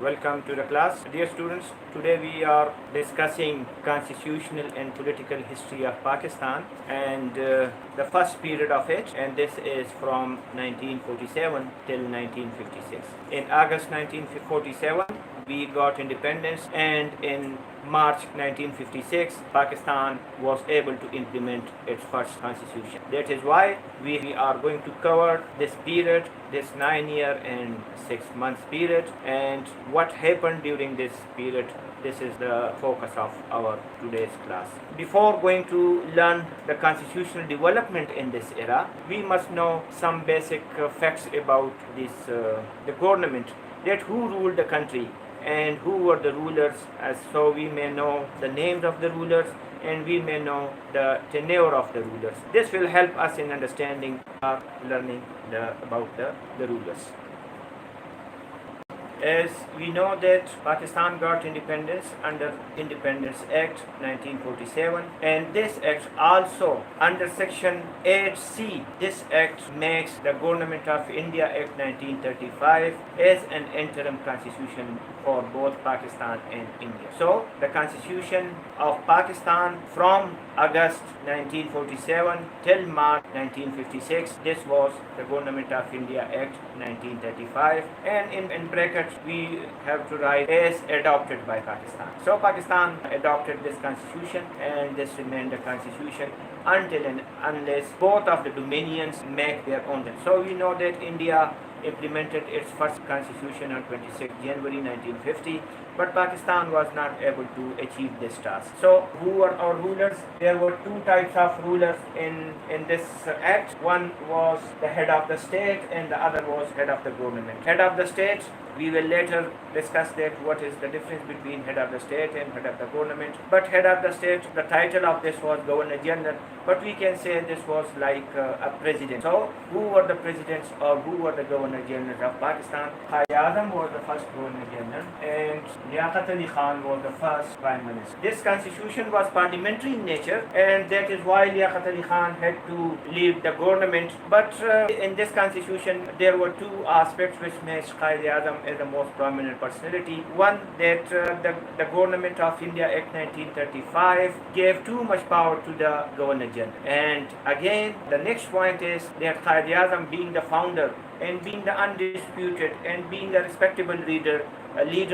Welcome to the class. Dear students, today we are discussing constitutional and political history of Pakistan and the first period of it, and this is from 1947 till 1956. In August 1947, we got independence, and in March 1956, Pakistan was able to implement its first constitution. That is why we are going to cover this period, this 9-year and 6 months period, and what happened during this period. This is the focus of our today's class. Before going to learn the constitutional development in this era, we must know some basic facts about the government, that who ruled the country and who were the rulers, so we may know the names of the rulers and we may know the tenure of the rulers. This will help us in understanding or learning about the rulers. As we know that Pakistan got independence under Independence Act 1947, and this act also under section 8C, this act makes the Government of India Act 1935 as an interim constitution for both Pakistan and India. So the constitution of Pakistan from August 1947 till March 1956, this was the Government of India Act 1935, and in brackets we have to write as adopted by Pakistan. So Pakistan adopted this constitution, and this remained the constitution until and unless both of the dominions make their own. So we know that India implemented its first constitution on 26 January 1950, but Pakistan was not able to achieve this task. So who were our rulers? There were two types of rulers in this act. One was the head of the state and the other was head of the government. Head of the state, we will later discuss that what is the difference between head of the state and head of the government. But head of the state, the title of this was Governor General, but we can say this was like a president. So who were the presidents or who were the Governor Generals of Pakistan? Quaid-e-Azam was the first Governor General and Liaquat Ali Khan was the first Prime Minister. This constitution was parliamentary in nature, and that is why Liaquat Ali Khan had to leave the government. But in this constitution there were two aspects which made Quaid-e-Azam as the most prominent personality. One, that the Government of India Act 1935 gave too much power to the Governor General. And again, the next point is that Quaid-e-Azam, being the founder and being the undisputed and being a respectable leader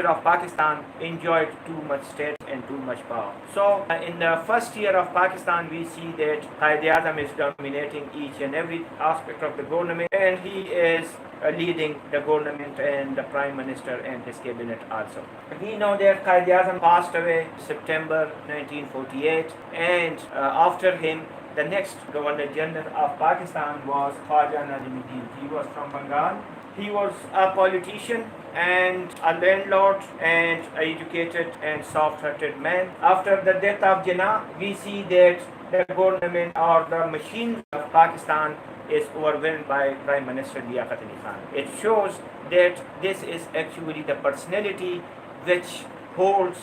of Pakistan, enjoyed too much state and too much power. So in the first year of Pakistan, we see that Quaid-e-Azam is dominating each and every aspect of the government, and he is leading the government and the Prime Minister and his cabinet also. We know that Quaid-e-Azam passed away September 1948, and after him the next Governor General of Pakistan was Khwaja Nazimuddin. He was from Bengal. He was a politician and a landlord and an educated and soft-hearted man. After the death of Jinnah, we see that the government or the machine of Pakistan is overwhelmed by Prime Minister Liaquat Ali Khan. It shows that this is actually the personality which holds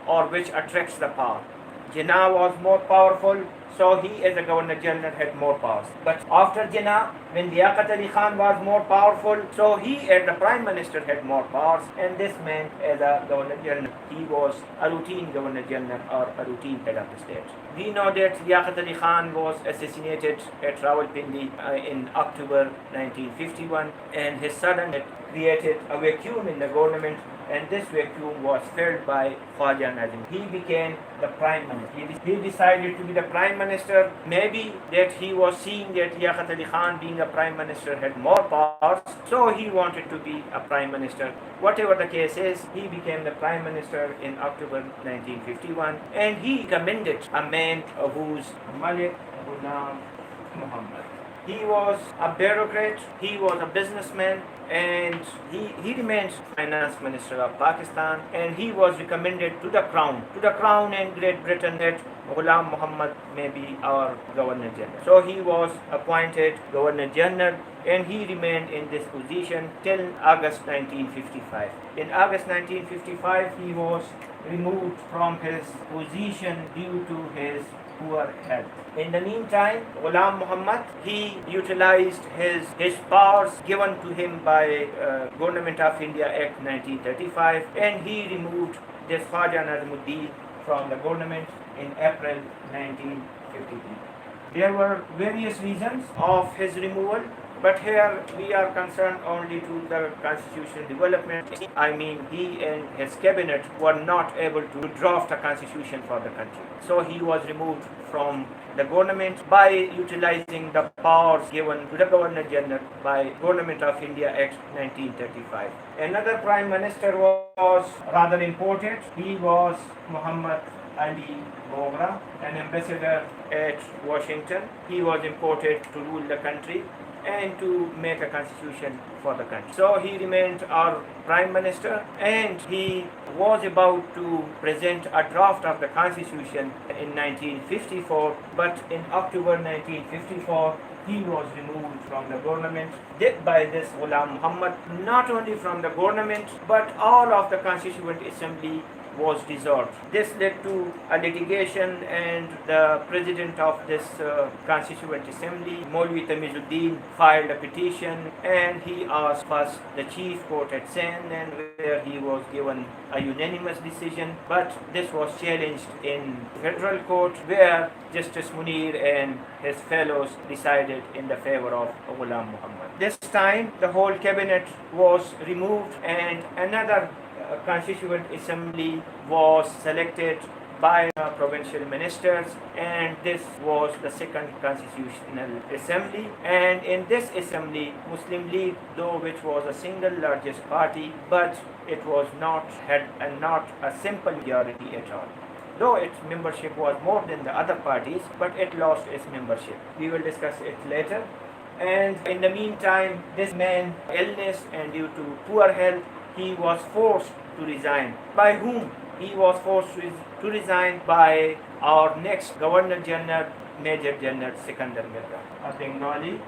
or which attracts the power. Jinnah was more powerful, so he as a Governor General had more powers. But after Jinnah, when Liaquat Ali Khan was more powerful, so he as the Prime Minister had more powers, and this man as a Governor General, he was a routine Governor General or a routine head of the state. We know that Liaquat Ali Khan was assassinated at Rawalpindi in October 1951, and his son had created a vacuum in the government, and this vacuum was filled by Khwaja Nazim. He became the Prime Minister. He decided to be the Prime Minister. Maybe that he was seeing that Liaquat Ali Khan being a Prime Minister had more powers, so he wanted to be a Prime Minister. Whatever the case is, he became the Prime Minister in October 1951, and he commended a man whose Malik Ghulam Muhammad. He was a bureaucrat, he was a businessman, and he remained finance minister of Pakistan, and he was recommended to the crown and Great Britain that Ghulam Muhammad may be our Governor General. So he was appointed Governor General, and he remained in this position till August 1955. In August 1955, he was removed from his position due to his poor health. In the meantime, Ghulam Muhammad, he utilized his powers given to him by Government of India Act 1935, and he removed this Khwaja Nazimuddin from the government in April 1953. There were various reasons of his removal, but here we are concerned only to the constitutional development. I mean, he and his cabinet were not able to draft a constitution for the country. So he was removed from the government by utilizing the powers given to the Governor General by Government of India Act 1935. Another Prime Minister was rather important. He was Muhammad Ali Bogra, an ambassador at Washington. He was imported to rule the country and to make a constitution for the country. So he remained our prime minister, and he was about to present a draft of the constitution in 1954, but in October 1954 he was removed from the government by this Ghulam Muhammad. Not only from the government, but all of the Constituent Assembly was dissolved. This led to a litigation, and the president of this Constituent Assembly, Maulvi Tamizuddin, filed a petition, and he asked first the chief court at Sindh, and where he was given a unanimous decision, but this was challenged in federal court, where Justice Munir and his fellows decided in the favor of Ghulam Muhammad. This time the whole cabinet was removed, and another Constituent Assembly was selected by provincial ministers, and this was the second Constitutional Assembly. And in this assembly, Muslim League, though which was a single largest party, but it was not a simple majority at all. Though its membership was more than the other parties, but it lost its membership. We will discuss it later. And in the meantime, this man, illness and due to poor health, he was forced to resign. By whom? He was forced to resign by our next Governor General, Major General Sikandar Mirza of Bengali.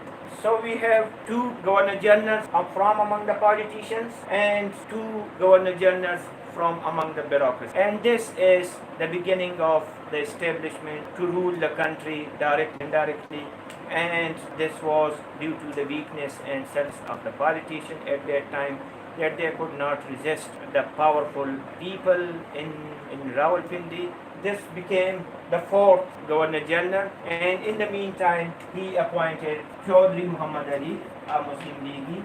So we have two Governor Generals from among the politicians and two Governor Generals from among the bureaucrats. And this is the beginning of the establishment to rule the country directly and indirectly. And this was due to the weakness and sense of the politician at that time, that they could not resist the powerful people in Rawalpindi. This became the fourth Governor General, and in the meantime he appointed Chaudhry Muhammad Ali, a Muslim League,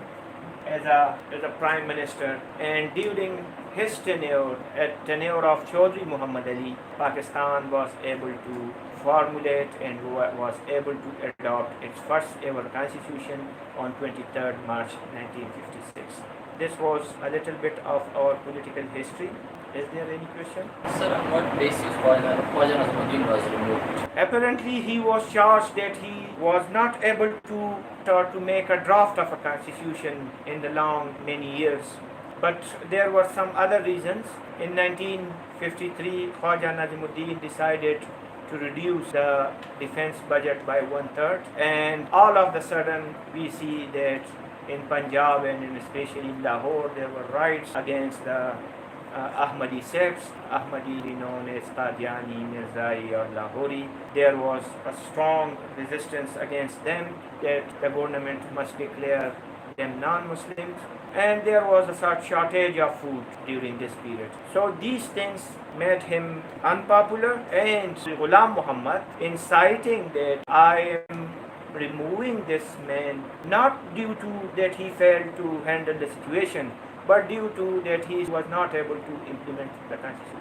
as a Prime Minister. And during his tenure of Chaudhry Muhammad Ali, Pakistan was able to formulate and was able to adopt its first ever constitution on 23rd March 1956. This was a little bit of our political history. Is there any question? Sir, on what basis Khwaja Nazimuddin was removed? Apparently he was charged that he was not able to make a draft of a constitution in the long many years. But there were some other reasons. In 1953, Khwaja Nazimuddin decided to reduce the defense budget by 1/3, and all of a sudden we see that in Punjab and especially in Lahore there were riots against the Ahmadi sects, Ahmadi known as Qadiani, Mirzai or Lahori. There was a strong resistance against them, that the government must declare them non-Muslims, and there was a sort of shortage of food during this period. So these things made him unpopular, and Ghulam Muhammad, inciting that I am removing this man not due to that he failed to handle the situation, but due to that he was not able to implement the constitution.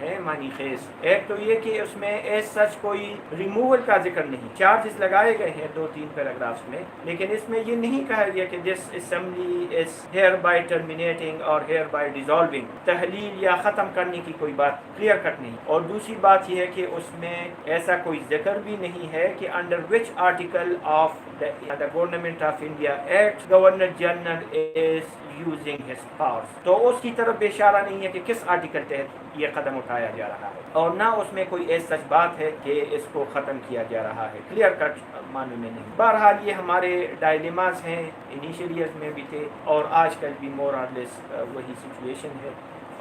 ہے معنی خیز. ایک تو یہ کہ اس میں as such کوئی removal کا ذکر نہیں. چارجز لگائے گئے ہیں 2-3 پیراگرافس میں, لیکن اس میں یہ نہیں کہا گیا کہ this assembly is hereby terminating اور ہیئر بائی ڈیزالونگ. تحلیل یا ختم کرنے کی کوئی بات کلیئر کٹ نہیں. اور دوسری بات یہ ہے کہ اس میں ایسا کوئی ذکر بھی نہیں ہے کہ under which article of the Government of India Act governor general is using his powers. تو اس کی طرف اشارہ نہیں ہے کہ کس آرٹیکل تحت یہ قدم اٹھایا جا رہا ہے, اور نہ اس میں کوئی ایسی سچ بات ہے کہ اس کو ختم کیا جا رہا ہے. کلیئر کٹ معنی میں نہیں. بہرحال یہ ہمارے ڈائلیماز ہیں, انیشیل ایئرز میں بھی تھے اور آج کل بھی مور اور لیس وہی سچویشن ہے,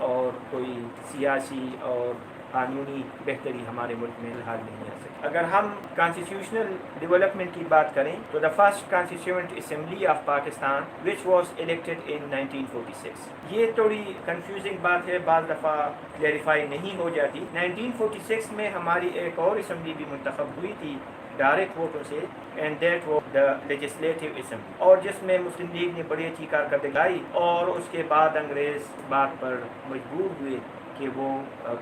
اور کوئی سیاسی اور قانونی بہتری ہمارے ملک میں الحال نہیں آ سکتی. اگر ہم کانسٹیٹیوشنل ڈیولپمنٹ کی بات کریں تو the first constituent assembly of Pakistan which was elected in 1946. یہ تھوڑی کنفیوزنگ بات ہے, بعض دفعہ کلیریفائی نہیں ہو جاتی. 1946 میں ہماری ایک اور اسمبلی بھی منتخب ہوئی تھی ڈائریکٹ ووٹوں سے, and that was the legislative assembly, اور جس میں مسلم لیگ نے بڑی اچھی کارکردگی لائی, اور اس کے بعد انگریز بات پر مجبور ہوئے کہ وہ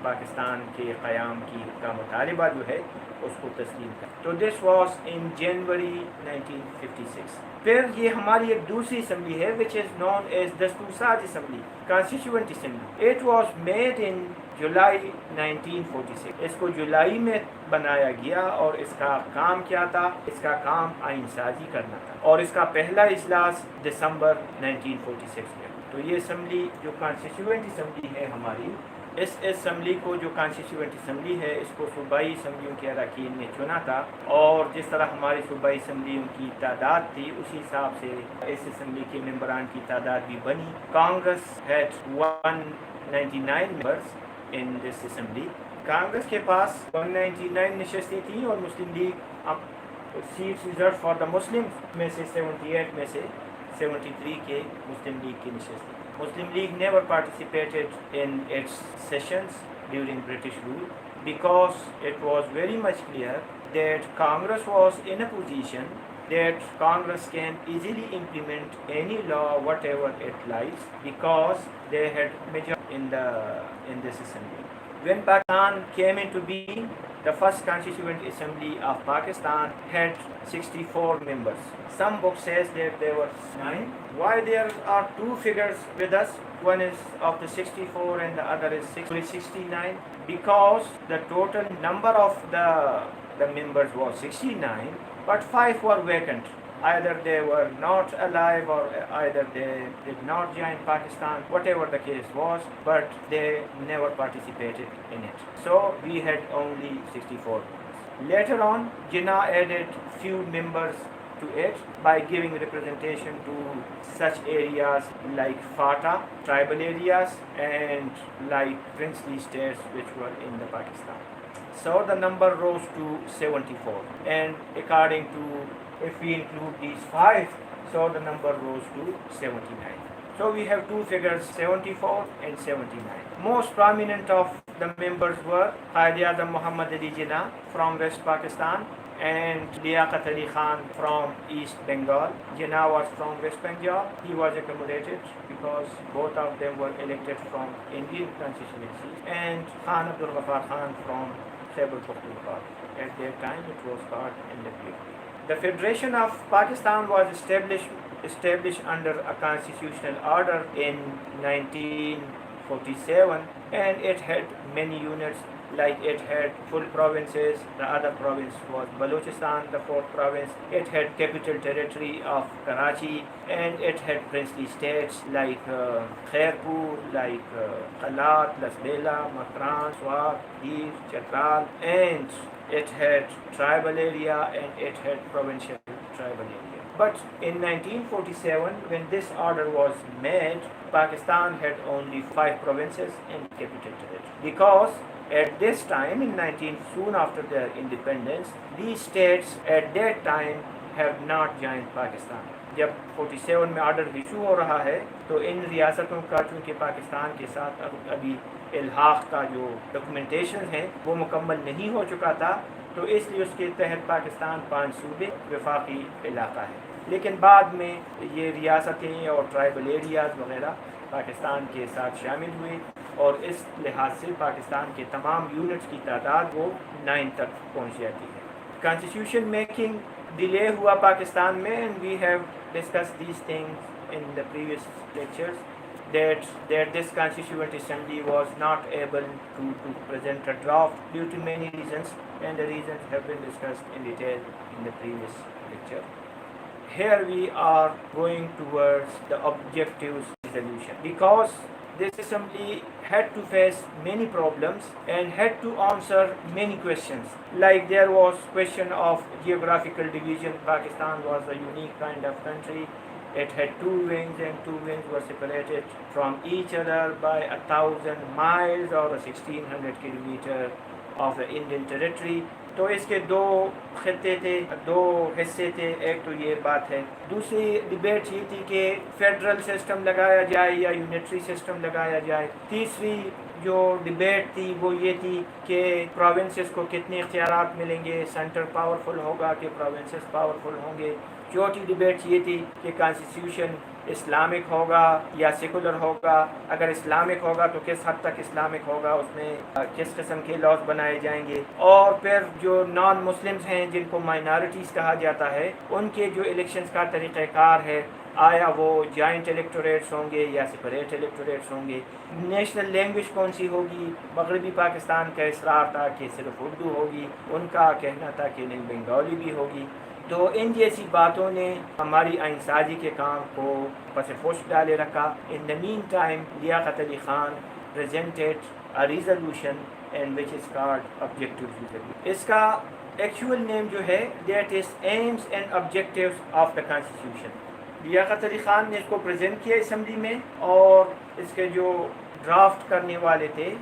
پاکستان کے قیام کی کا مطالبہ جو ہے اس کو تسلیم کریں. تو دس واز ان جنوری 1956. پھر یہ ہماری ایک دوسری اسمبلی ہے وچ از نون ایز دستور ساز assembly, constituent assembly. It was made in July 1946. اس کو جولائی میں بنایا گیا, اور اس کا کام کیا تھا؟ اس کا کام آئین سازی کرنا تھا, اور اس کا پہلا اجلاس دسمبر 1946 میں. تو یہ اسمبلی جو کانسٹیٹیوئنٹ اسمبلی ہے ہماری, اس اسمبلی کو جو کانسٹیٹیوئنٹ اسمبلی ہے اس کو صوبائی اسمبلیوں کے اراکین نے چنا تھا, اور جس طرح ہماری صوبائی اسمبلیوں کی تعداد تھی اسی حساب سے اس اسمبلی کے ممبران کی تعداد بھی بنی. Congress had 199 members in this assembly. Congress کے پاس 199 نشستیں تھیں, اور Muslim League seats reserved for the Muslim میں سے 78 میں سے 73 کے مسلم لیگ کی نشستیں. Muslim League never participated in its sessions during British rule because it was very much clear that Congress was in a position that Congress can easily implement any law whatever it likes because they had majority in this assembly. When Pakistan came into being, the first constituent assembly of Pakistan had 64 members. Some books says that there were 9. Why there are two figures with us? One is of the 64 and the other is 69. Because the total number of the members was 69, but 5 were vacant. Either they were not alive or either they did not join Pakistan, whatever the case was, but they never participated in it. So we had only 64 members. Later on, Jinnah added few members to it by giving representation to such areas like Fata, tribal areas, and like princely states which were in the Pakistan. So the number rose to 74, and according to, if we include these 5, so the number rose to 79. So we have two figures, 74 and 79. Most prominent of the members were Qaid-e-Azam Muhammad Ali Jinnah from West Pakistan and Liaqat Ali Khan from East Bengal. Jinnah was from West Bengal. He was accommodated because both of them were elected from Indian constituency, and Khan Abdul Ghaffar Khan from Khyber Pakhtunkhwa. At that time it was called NWP. The Federation of Pakistan was established under a constitutional order in 1947, and it had many units, like it had full provinces. The other province was Balochistan, the fourth province. It had capital territory of Karachi, and it had princely states like Khairpur, like Qalat, Lasbela, Makran, Swat, Dir, Chatral, and it had tribal area and it had provincial tribal area. But in 1947, when this order was made, Pakistan had only 5 provinces and capital territory. Because at this time, soon after their independence, these states at that time have not joined Pakistan. جب 47 میں order issue ہو رہا ہے تو ان ریاستوں کا چونکہ پاکستان کے ساتھ ابھی الحاق کا جو ڈاکومنٹیشن ہے وہ مکمل نہیں ہو چکا تھا، تو اس لیے اس کے تحت پاکستان 5 صوبے وفاقی علاقہ ہے. لیکن بعد میں یہ ریاستیں اور ٹرائبل ایریاز وغیرہ پاکستان کے ساتھ شامل ہوئے اور اس لحاظ سے پاکستان کے تمام یونٹس کی تعداد وہ 9 تک پہنچ جاتی ہے. کانسٹیٹیوشن میکنگ ڈیلے ہوا پاکستان میں and we have discuss these things in the previous lectures that this constituent assembly was not able to present a draft due to many reasons, and the reasons have been discussed in detail in the previous lecture. Here we are going towards the objectives resolution, because this assembly had to face many problems and had to answer many questions. Like there was question of geographical division. Pakistan was a unique kind of country. It had 2 wings, and 2 wings were separated from each other by 1,000 miles or 1,600 kilometers of the Indian territory. تو اس کے 2 خطے تھے, 2 حصے تھے. ایک تو یہ بات ہے. دوسری ڈبیٹ یہ تھی کہ فیڈرل سسٹم لگایا جائے یا یونٹری سسٹم لگایا جائے. تیسری جو ڈبیٹ تھی وہ یہ تھی کہ پروونسز کو کتنے اختیارات ملیں گے, سینٹر پاورفل ہوگا کہ پروونسز پاورفل ہوں گے. چوتھی ڈبیٹ یہ تھی کہ کانسٹیٹیوشن اسلامک ہوگا یا سیکولر ہوگا. اگر اسلامک ہوگا تو کس حد تک اسلامک ہوگا, اس میں کس قسم کے لاز بنائے جائیں گے. اور پھر جو نان مسلمز ہیں جن کو مائنارٹیز کہا جاتا ہے, ان کے جو الیکشنز کا طریقہ کار ہے, آیا وہ جوائنٹ الیکٹوریٹس ہوں گے یا سپریٹ الیکٹوریٹس ہوں گے. نیشنل لینگویج کون سی ہوگی. مغربی پاکستان کا اصرار تھا کہ صرف اردو ہوگی, ان کا کہنا تھا کہ نہیں بنگالی بھی ہوگی. تو ان جیسی باتوں نے ہماری آئین سازی کے کام کو پس پوش ڈالے رکھا. In the meantime Liaquat Ali Khan presented a resolution and which is called objective resolution. اس کا ایکچوئل نیم جو ہے that is aims and objectives of the constitution. لیاقت علی خان نے اس کو پریزنٹ کیا اسمبلی میں, اور اس کے جو ڈرافٹ کرنے والے تھے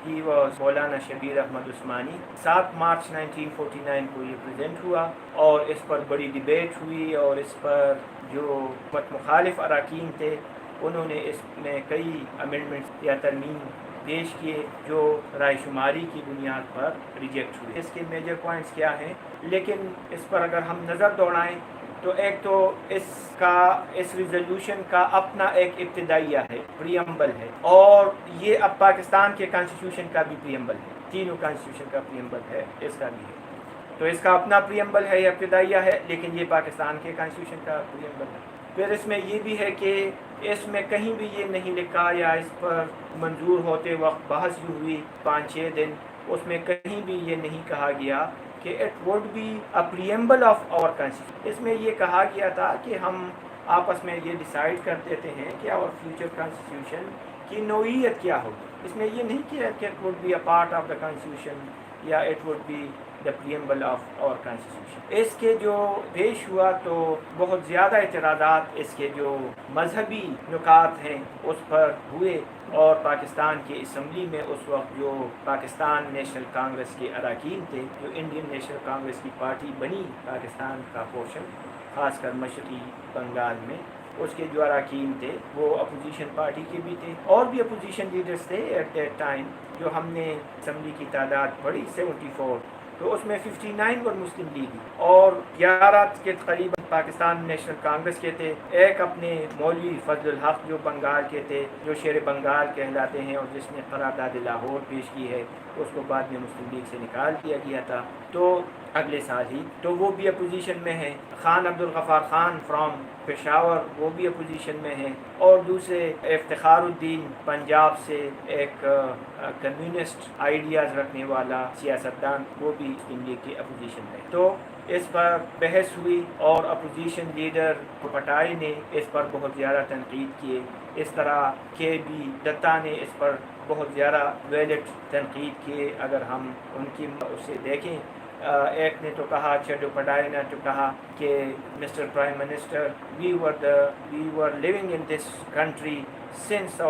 ہی واز مولانا شبیر احمد عثمانی. 7 مارچ 1949 کو یہ پریزنٹ ہوا, اور اس پر بڑی ڈبیٹ ہوئی, اور اس پر جو مخالف اراکین تھے انہوں نے اس میں کئی امینڈمنٹس یا ترمیم پیش کیے جو رائے شماری کی بنیاد پر ریجیکٹ ہوئے. اس کے میجر پوائنٹس کیا ہیں, لیکن اس پر اگر ہم نظر دوڑائیں تو ایک تو اس ریزولوشن کا اپنا ایک ابتدائیہ ہے, پریمبل ہے, اور یہ اب پاکستان کے کانسٹیٹیوشن کا بھی پریمبل ہے. تینوں کانسٹیٹیوشن کا پریمبل ہے, اس کا بھی ہے. تو اس کا اپنا پریمبل ہے یا ابتدائیہ ہے, لیکن یہ پاکستان کے کانسٹیٹیوشن کا پریمبل ہے. پھر اس میں یہ بھی ہے کہ اس میں کہیں بھی یہ نہیں لکھا, یا اس پر منظور ہوتے وقت بحث جو ہوئی 5-6 دن, اس میں کہیں بھی یہ نہیں کہا گیا کہ it would be a preamble of our constitution. اس میں یہ کہا گیا تھا کہ ہم آپس میں یہ ڈیسائیڈ کر دیتے ہیں کہ آور فیوچر کانسٹیٹیوشن کی نوعیت کیا ہوگی. اس میں یہ نہیں کیا کہ it would be a part of the constitution یا it would be the preamble of our constitution. اس کے جو پیش ہوا تو بہت زیادہ اعتراضات اس کے جو مذہبی نکات ہیں اس پر ہوئے, اور پاکستان کی اسمبلی میں اس وقت جو پاکستان نیشنل کانگریس کے اراکین تھے, جو انڈین نیشنل کانگریس کی پارٹی بنی پاکستان کا پورشن, خاص کر مشرقی بنگال میں, اس کے جو اراکین تھے وہ اپوزیشن پارٹی کے بھی تھے, اور بھی اپوزیشن لیڈرز تھے ایٹ دیٹ ٹائم. جو ہم نے اسمبلی کی تعداد پڑھی 74, تو اس میں 59 ور مسلم لیگ اور 11 کے قریب پاکستان نیشنل کانگریس کے تھے. ایک اپنے مولوی فضل الحق جو بنگال کے تھے, جو شیر بنگال کہلاتے ہیں, اور جس نے قرارداد لاہور پیش کی ہے, اس کو بعد میں مسلم لیگ سے نکال دیا گیا تھا تو اگلے سال ہی. تو وہ بھی اپوزیشن میں ہیں. خان عبدالغفار خان فرام پشاور, وہ بھی اپوزیشن میں ہیں. اور دوسرے افتخار الدین پنجاب سے ایک کمیونسٹ آئیڈیاز رکھنے والا سیاستدان, وہ بھی مسلم لیگ کے اپوزیشن میں. تو اس پر بحث ہوئی, اور اپوزیشن لیڈر پٹائی نے اس پر بہت زیادہ تنقید کیے. اس طرح کے بھی دتا نے اس پر بہت زیادہ ویلڈ تنقید کیے. اگر ہم ان کی اسے دیکھیں, ایک نے تو کہا, چڈو پڈائی نے تو کہا کہ mister prime minister, we were living in this country since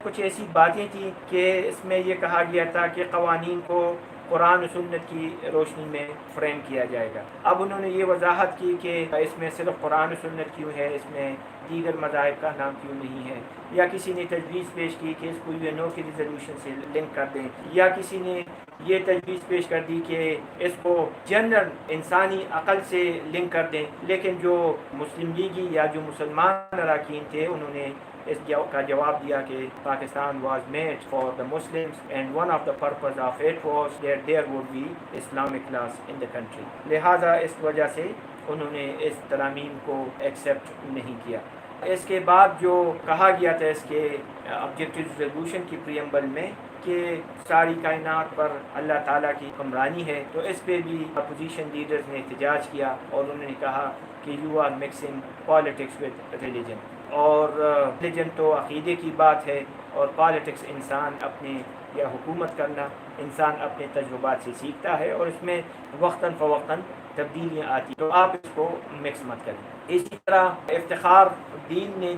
کچھ ایسی باتیں تھیں کہ اس میں یہ کہا گیا تھا کہ قوانین کو قرآن و سنت کی روشنی میں فریم کیا جائے گا. اب انہوں نے یہ وضاحت کی کہ اس میں صرف قرآن و سنت کیوں ہے, اس میں دیگر مذاہب کا نام کیوں نہیں ہے. یا کسی نے تجویز پیش کی کہ اس کو یو این او کی ریزولوشن سے لنک کر دیں, یا کسی نے یہ تجویز پیش کر دی کہ اس کو جنرل انسانی عقل سے لنک کر دیں. لیکن جو مسلم لیگی یا جو مسلمان اراکین تھے, انہوں نے اس کا جواب دیا کہ Pakistan was made for the Muslims and one of the purpose of it was that there would be Islamic class in the country. لہٰذا اس وجہ سے انہوں نے اس ترامیم کو ایکسیپٹ نہیں کیا. اس کے بعد جو کہا گیا تھا اس کے آبجیکٹیو ریزولوشن کی پریمبل میں کہ ساری کائنات پر اللہ تعالیٰ کی حکمرانی ہے، تو اس پہ بھی اپوزیشن لیڈرز نے احتجاج کیا اور انہوں نے کہا کہ you are mixing politics with religion. اور ریلیجن تو عقیدے کی بات ہے اور پالیٹکس انسان اپنے یا حکومت کرنا انسان اپنے تجربات سے سیکھتا ہے اور اس میں وقتاً فوقتاً تبدیلیاں آتی، تو آپ اس کو مکس مت کریں. اسی طرح افتخار الدین نے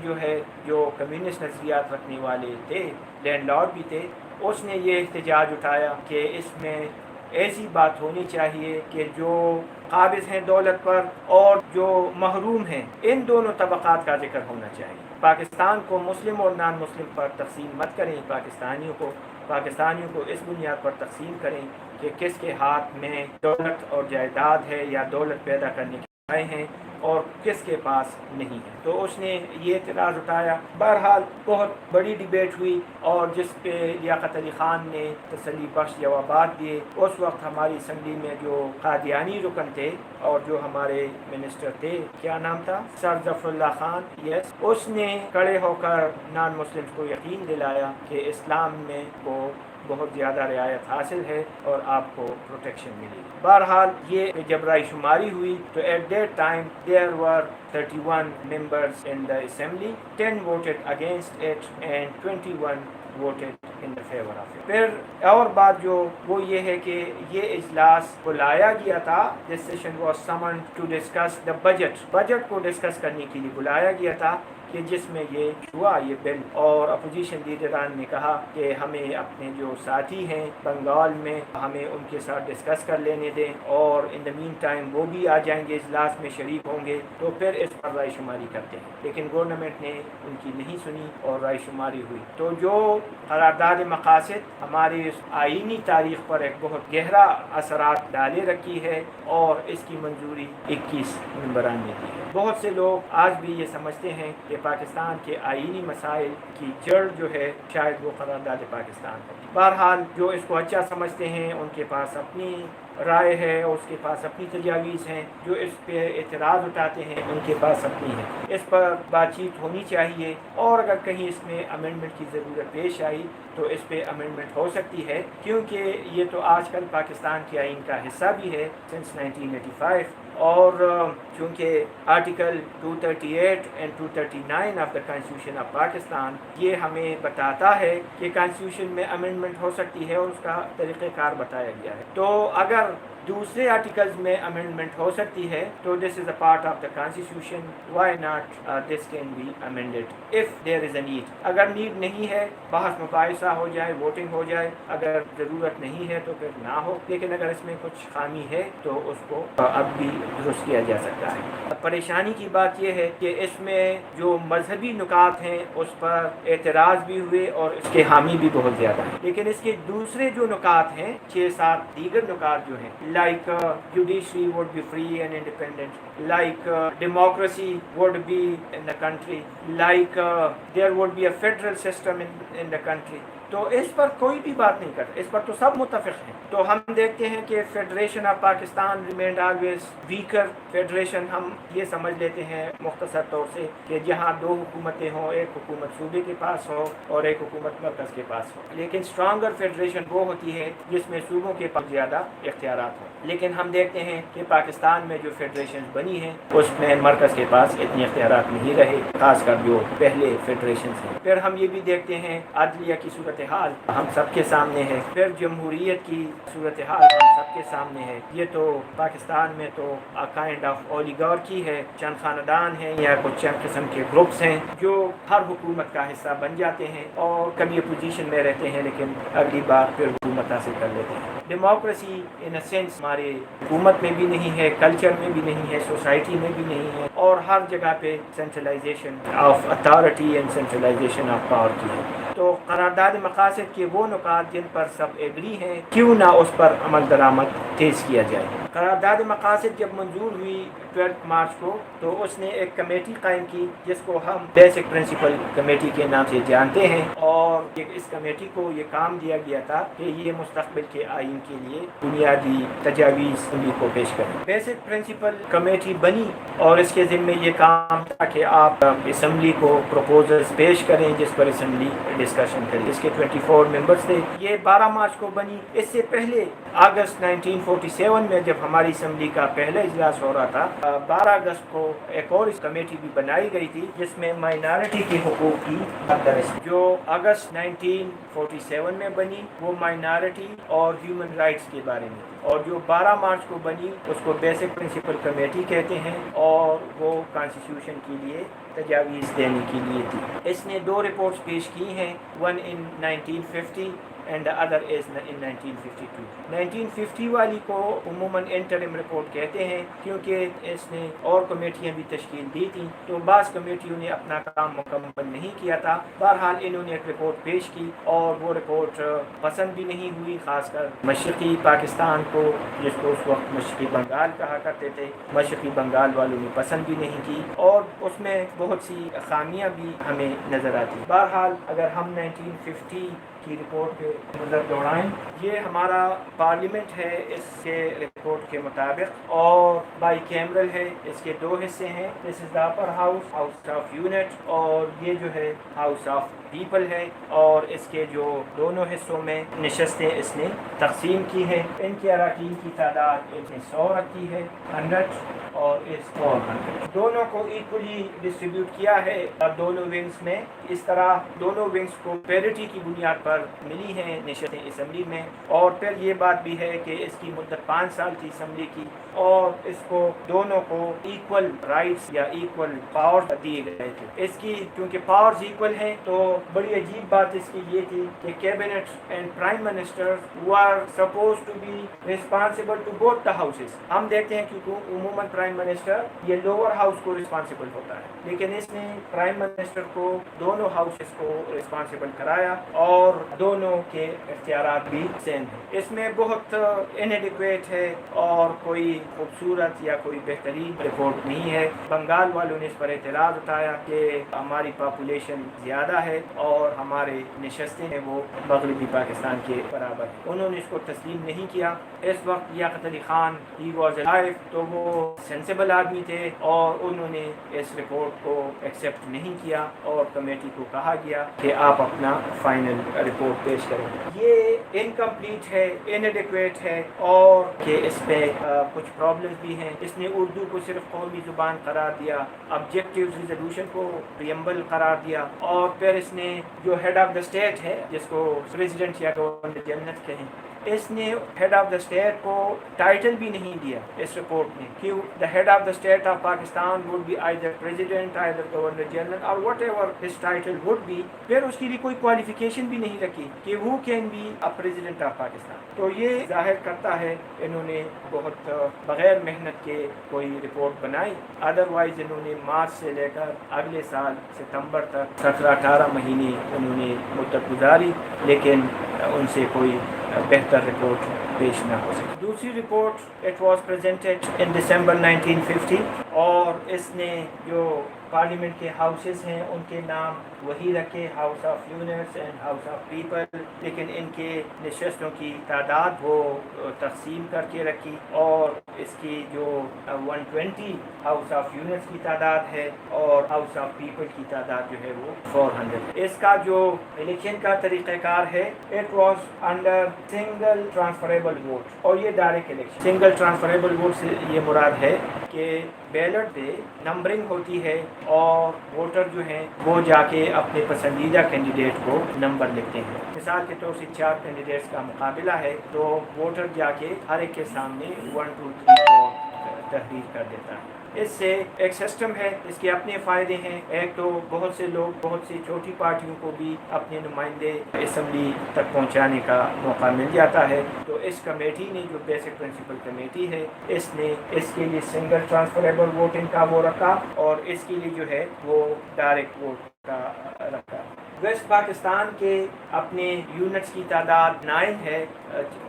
جو کمیونسٹ نظریات رکھنے والے تھے، لینڈ لارڈ بھی تھے، اس نے یہ احتجاج اٹھایا کہ اس میں ایسی بات ہونی چاہیے کہ جو قابض ہیں دولت پر اور جو محروم ہیں ان دونوں طبقات کا ذکر ہونا چاہیے. پاکستان کو مسلم اور نان مسلم پر تقسیم مت کریں، پاکستانیوں کو اس بنیاد پر تقسیم کریں کہ کس کے ہاتھ میں دولت اور جائیداد ہے یا دولت پیدا کرنے کے آئے ہیں اور کس کے پاس نہیں ہے. تو اس نے یہ اعتراض اٹھایا. بہرحال بہت بڑی ڈیبیٹ ہوئی اور جس پہ لیاقت علی خان نے تسلی بخش جوابات دیے. اس وقت ہماری اسمبلی میں جو قادیانی رکن تھے اور جو ہمارے منسٹر تھے، کیا نام تھا، سر ظفر اللہ خان، اس نے کھڑے ہو کر نان مسلمس کو یقین دلایا کہ اسلام میں کو بہت زیادہ رعایت حاصل ہے اور آپ کو پروٹیکشن ملے گی. بہرحال یہ جب رائے شماری ہوئی تو at that time there were 31 members in the assembly, 10 voted against it and 21 voted in the favor of it. پھر اور بات جو وہ یہ ہے کہ یہ اجلاس بلایا گیا تھا. this session was summoned to discuss the budget کو ڈسکس کرنے کے لیے بلایا گیا تھا کہ جس میں یہ ہوا یہ بل. اور اپوزیشن لیڈران نے کہا کہ ہمیں اپنے جو ساتھی ہیں بنگال میں ہمیں ان کے ساتھ ڈسکس کر لینے دیں اور ان دا مین ٹائم وہ بھی آ جائیں گے اجلاس میں شریک ہوں گے تو پھر اس پر رائے شماری کرتے ہیں. لیکن گورنمنٹ نے ان کی نہیں سنی اور رائے شماری ہوئی. تو جو قرارداد مقاصد ہماری اس آئینی تاریخ پر ایک بہت گہرا اثرات ڈالے رکھی ہے اور اس کی منظوری 21 ممبران نے دی ہے. بہت سے لوگ آج بھی یہ سمجھتے ہیں کہ پاکستان کے آئینی مسائل کی جڑ جو ہے شاید وہ قرارداد پاکستان ہے. بہرحال جو اس کو اچھا سمجھتے ہیں ان کے پاس اپنی رائے ہے اور اس کے پاس اپنی تجاویز ہیں، جو اس پہ اعتراض اٹھاتے ہیں ان کے پاس اپنی ہے. اس پر بات چیت ہونی چاہیے اور اگر کہیں اس میں امینڈمنٹ کی ضرورت پیش آئی تو اس پہ امینڈمنٹ ہو سکتی ہے، کیونکہ یہ تو آج کل پاکستان کے آئین کا حصہ بھی ہے سنس 1985. اور چونکہ article 238 and 239 of the constitution of Pakistan یہ ہمیں بتاتا ہے کہ کانسٹیٹیوشن میں امینڈمنٹ ہو سکتی ہے اور اس کا طریقہ کار بتایا گیا ہے. تو اگر دوسرے آرٹیکلز میں امینڈمنٹ ہو سکتی ہے تو this is a part of the constitution. Why not this can be amended if there is a need. اگر نیڈ نہیں ہے بحث مباحثہ ہو جائے، ووٹنگ ہو جائے. اگر ضرورت نہیں ہے تو پھر نہ ہو، لیکن اگر اس میں کچھ خامی ہے تو اس کو اب بھی درست کیا جا سکتا ہے. پریشانی کی بات یہ ہے کہ اس میں جو مذہبی نکات ہیں اس پر اعتراض بھی ہوئے اور اس کے حامی بھی بہت زیادہ ہیں. لیکن اس کے دوسرے جو نکات ہیں 6-7 دیگر نکات جو ہیں like judiciary would be free and independent, like democracy would be in the country, like there would be a federal system in the country. تو اس پر کوئی بھی بات نہیں کرتا، اس پر تو سب متفق ہیں. تو ہم دیکھتے ہیں کہ federation of Pakistan remained always weaker. Federation ہم یہ سمجھ لیتے ہیں مختصر طور سے کہ جہاں 2 حکومتیں ہوں، ایک حکومت صوبے کے پاس ہو اور ایک حکومت مرکز کے پاس ہو. لیکن اسٹرانگر فیڈریشن وہ ہوتی ہے جس میں صوبوں کے پاس زیادہ اختیارات ہوں. لیکن ہم دیکھتے ہیں کہ پاکستان میں جو فیڈریشن بنی ہیں اس میں مرکز کے پاس اتنے اختیارات نہیں رہے، خاص کر جو پہلے فیڈریشنز ہیں. پھر ہم یہ بھی دیکھتے ہیں عدلیہ کی صورتحال ہم سب کے سامنے ہے. پھر جمہوریت کی صورتحال ہم سب کے سامنے ہے. یہ تو پاکستان میں تو کائنڈ آف اولیگارکی ہے، چند خاندان ہیں یا کچھ چند قسم کے گروپس ہیں جو ہر حکومت کا حصہ بن جاتے ہیں اور کبھی اپوزیشن میں رہتے ہیں لیکن اگلی بار پھر حکومت حاصل کر لیتے ہیں. ڈیموکریسی ان اے سینس ہمارے حکومت میں بھی نہیں ہے، کلچر میں بھی نہیں ہے، سوسائٹی میں بھی نہیں ہے اور ہر جگہ پہ centralization of authority and centralization of power کی ہے. تو قرارداد مقاصد کے وہ نکات جن پر سب ایگری ہیں کیوں نہ اس پر عمل درآمد تیز کیا جائے۔ قرارداد مقاصد جب منظور ہوئی 12 مارچ کو تو اس نے ایک کمیٹی قائم کی جس کو ہم بیسک پرنسپل کمیٹی کے نام سے جانتے ہیں، اور اس کمیٹی کو یہ کام دیا گیا تھا کہ یہ مستقبل کے آئین کے لیے بنیادی تجاویز اسمبلی کو پیش کریں۔ بیسک پرنسپل کمیٹی بنی اور اس کے ذمے یہ کام تھا کہ آپ اسمبلی کو پروپوزلز پیش کریں جس پر اسمبلی ڈسکشن کرے۔ اس کے 24 ممبرز تھے۔ یہ 12 مارچ کو بنی۔ اس سے پہلے اگست 1947 میں جب ہماری اسمبلی کا پہلا اجلاس ہو رہا تھا، 12 اگست کو ایک اور کمیٹی بھی بنائی گئی تھی جس میں مائنارٹی کے حقوق کی درس جو اگست 1947 میں بنی وہ مائنارٹی اور ہیومن رائٹس کے بارے میں، اور جو 12 مارچ کو بنی اس کو بیسک پرنسپل کمیٹی کہتے ہیں، اور وہ کانسٹیٹیوشن کے لیے تجاویز دینے کے لیے تھی۔ اس نے 2 رپورٹس پیش کی ہیں، one in 1950 and the other is in 1952۔ 1950 والی کو عموماً انٹرم رپورٹ کہتے ہیں کیونکہ اس نے اور کمیٹیاں بھی تشکیل دی تھیں، تو بعض کمیٹیوں نے اپنا کام مکمل نہیں کیا تھا۔ بہرحال انہوں نے ایک رپورٹ پیش کی اور وہ رپورٹ پسند بھی نہیں ہوئی، خاص کر مشرقی پاکستان کو، جس کو اس وقت مشرقی بنگال کہا کرتے تھے۔ مشرقی بنگال والوں نے پسند بھی نہیں کی اور اس میں بہت سی خامیاں بھی ہمیں نظر آتی۔ بہرحال اگر ہم 1950 کی رپورٹ پہ نظر دوڑائیں، یہ ہمارا پارلیمنٹ ہے اس کے رپورٹ کے مطابق، اور بائی کیمرل ہے۔ اس کے 2 حصے ہیں، this is the upper house, house of unit, اور یہ جو ہے ہاؤس آف پیپل ہے، اور اس کے جو دونوں حصوں میں نشستیں اس نے تقسیم کی ہیں۔ ان کے اراکین کی تعداد اس نے 100 رکھی ہے، 100 اور اس 400، دونوں کو ایکولی ڈسٹریبیوٹ کیا ہے دونوں ونگز میں۔ اس طرح دونوں ونگز کو پیرٹی کی بنیاد پر ملی ہیں نشستیں اسمبلی میں، اور پھر یہ بات بھی ہے کہ اس کی مدت 5 سال تھی اسمبلی کی، اور اس کو دونوں کو ایکول رائٹس یا ایکول پاورز دیے گئے تھے۔ اس کی کیونکہ پاورز ایکول ہیں تو بڑی عجیب بات اس کی یہ تھی کہ cabinet and prime minister were supposed to be responsible to both the houses۔ ہم دیکھتے ہیں کہ عموماً پرائم منسٹر یہ لوور ہاؤس کو رسپانسبل ہوتا ہے، لیکن اس نے پرائم منسٹر کو دونوں ہاؤسز کو رسپانسبل کرایا اور دونوں کے اختیارات بھی سیم ہیں۔ اس میں بہت انیڈیکویٹ ہے اور کوئی خوبصورت یا کوئی بہترین رپورٹ نہیں ہے۔ بنگال والوں نے اس پر اعتراض اٹھایا کہ ہماری پاپولیشن زیادہ ہے اور ہمارے نشستیں ہیں وہ مغربی پاکستان کے برابر ہیں۔ انہوں نے اس کو تسلیم نہیں کیا۔ اس وقت لیاقت Ali Khan he was alive, تو وہ سینسیبل آدمی تھے اور انہوں نے اس رپورٹ کو ایکسیپٹ نہیں کیا، اور کمیٹی کو کہا گیا کہ آپ اپنا فائنل رپورٹ پیش کریں۔ یہ انکمپلیٹ ہے، انیڈیکویٹ ہے، اور کہ اس پہ کچھ پرابلمز بھی ہیں۔ اس نے اردو کو صرف قومی زبان قرار دیا، آبجیکٹیوز ریزولوشن کو پریمبل قرار دیا، اور پھر اس نے جو ہیڈ آف دا اسٹیٹ ہے جس کو پریزیڈنٹ یا گورنر جنرل کہیں، اس نے ہیڈ آف دا اسٹیٹ کو ٹائٹل بھی نہیں دیا اس رپورٹ میں کہ the head of the state of Pakistan would be either president, either governor general, اور whatever his title would be. پھر اس کے لیے کوئی کوالیفیکیشن بھی نہیں رکھی کہ who can be a president of Pakistan. تو یہ ظاہر کرتا ہے انہوں نے بہت بغیر محنت کے کوئی رپورٹ بنائی، ادروائز انہوں نے مارچ سے لے کر اگلے سال ستمبر تک 17-18 مہینے انہوں نے مدت گزاری، لیکن ان سے کوئی بہتر رپورٹ پیش نہ ہو سکی۔ دوسری رپورٹ اٹ واز پریزنٹڈ ان دسمبر 1950، اور اس نے جو پارلیمنٹ کے ہاؤسز ہیں ان کے نام وہی رکھے، house of units and house of people, لیکن ان کے نشستوں کی تعداد وہ تقسیم کر کے رکھی، اور اس کی جو 120 ہاؤس آف یونٹس کی تعداد ہے اور ہاؤس آف پیپل کی تعداد جو ہے وہ 400۔ اس کا جو الیکشن کا طریقہ کار ہے، it was under single transferable vote, اور یہ direct election. Single transferable vote سے یہ مراد ہے کہ بیلٹ پہ نمبرنگ ہوتی ہے اور ووٹر جو ہیں وہ جا کے اپنے پسندیدہ کینڈیڈیٹ کو نمبر لکھتے ہیں۔ مثال کے طور سے 4 کینڈیڈیٹس کا مقابلہ ہے تو ووٹر جا کے ہر ایک کے سامنے 1 2 3 4 تحریر کر دیتا ہے۔ اس سے ایک سسٹم ہے، اس کے اپنے فائدے ہیں۔ ایک تو بہت سے لوگ، بہت سی چھوٹی پارٹیوں کو بھی اپنے نمائندے اسمبلی تک پہنچانے کا موقع مل جاتا ہے۔ تو اس کمیٹی نے جو بیسک پرنسپل کمیٹی ہے، اس نے اس کے لیے سنگل ٹرانسفریبل ووٹنگ کا وہ رکھا، اور اس کے لیے جو ہے وہ ڈائریکٹ ووٹ کا رکھا۔ ویسٹ پاکستان کے اپنے یونٹس کی تعداد 9 ہے.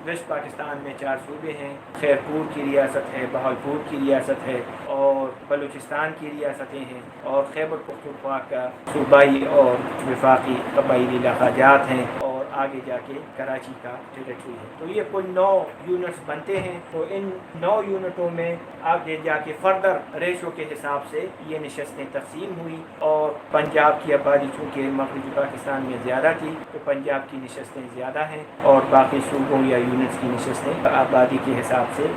ویسٹ پاکستان میں 4 صوبے ہیں. خیرپور کی ریاست ہے, بہاولپور کی ریاست ہے, اور بلوچستان کی ریاستیں ہیں, اور خیبر پختونخوا کا صوبائی اور وفاقی قبائلی علاقہ جات ہیں, اور آگے جا کے کراچی کا ٹیریٹری ہے. تو یہ کل 9 یونٹس بنتے ہیں. تو ان 9 یونٹوں میں آگے جا کے فردر ریشو کے حساب سے یہ نشستیں تقسیم ہوئی, اور پنجاب کی آبادی چونکہ مغربی پاکستان میں زیادہ تھی تو پنجاب کی نشستیں زیادہ ہیں, اور باقی صوبوں یا یونٹس کی نشستیں آبادی کے حساب سے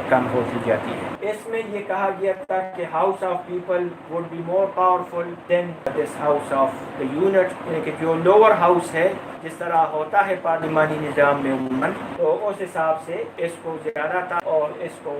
کم ہوتی جاتی ہے. اس میں یہ کہا گیا تھا کہ house of people would be more powerful than this house of the unit, یعنی کہ جو لوور ہاؤس ہے جس طرح ہوتا ہے پارلیمانی نظام میں عموماً, تو اس حساب سے اس کو زیادہ تھا اور اس کو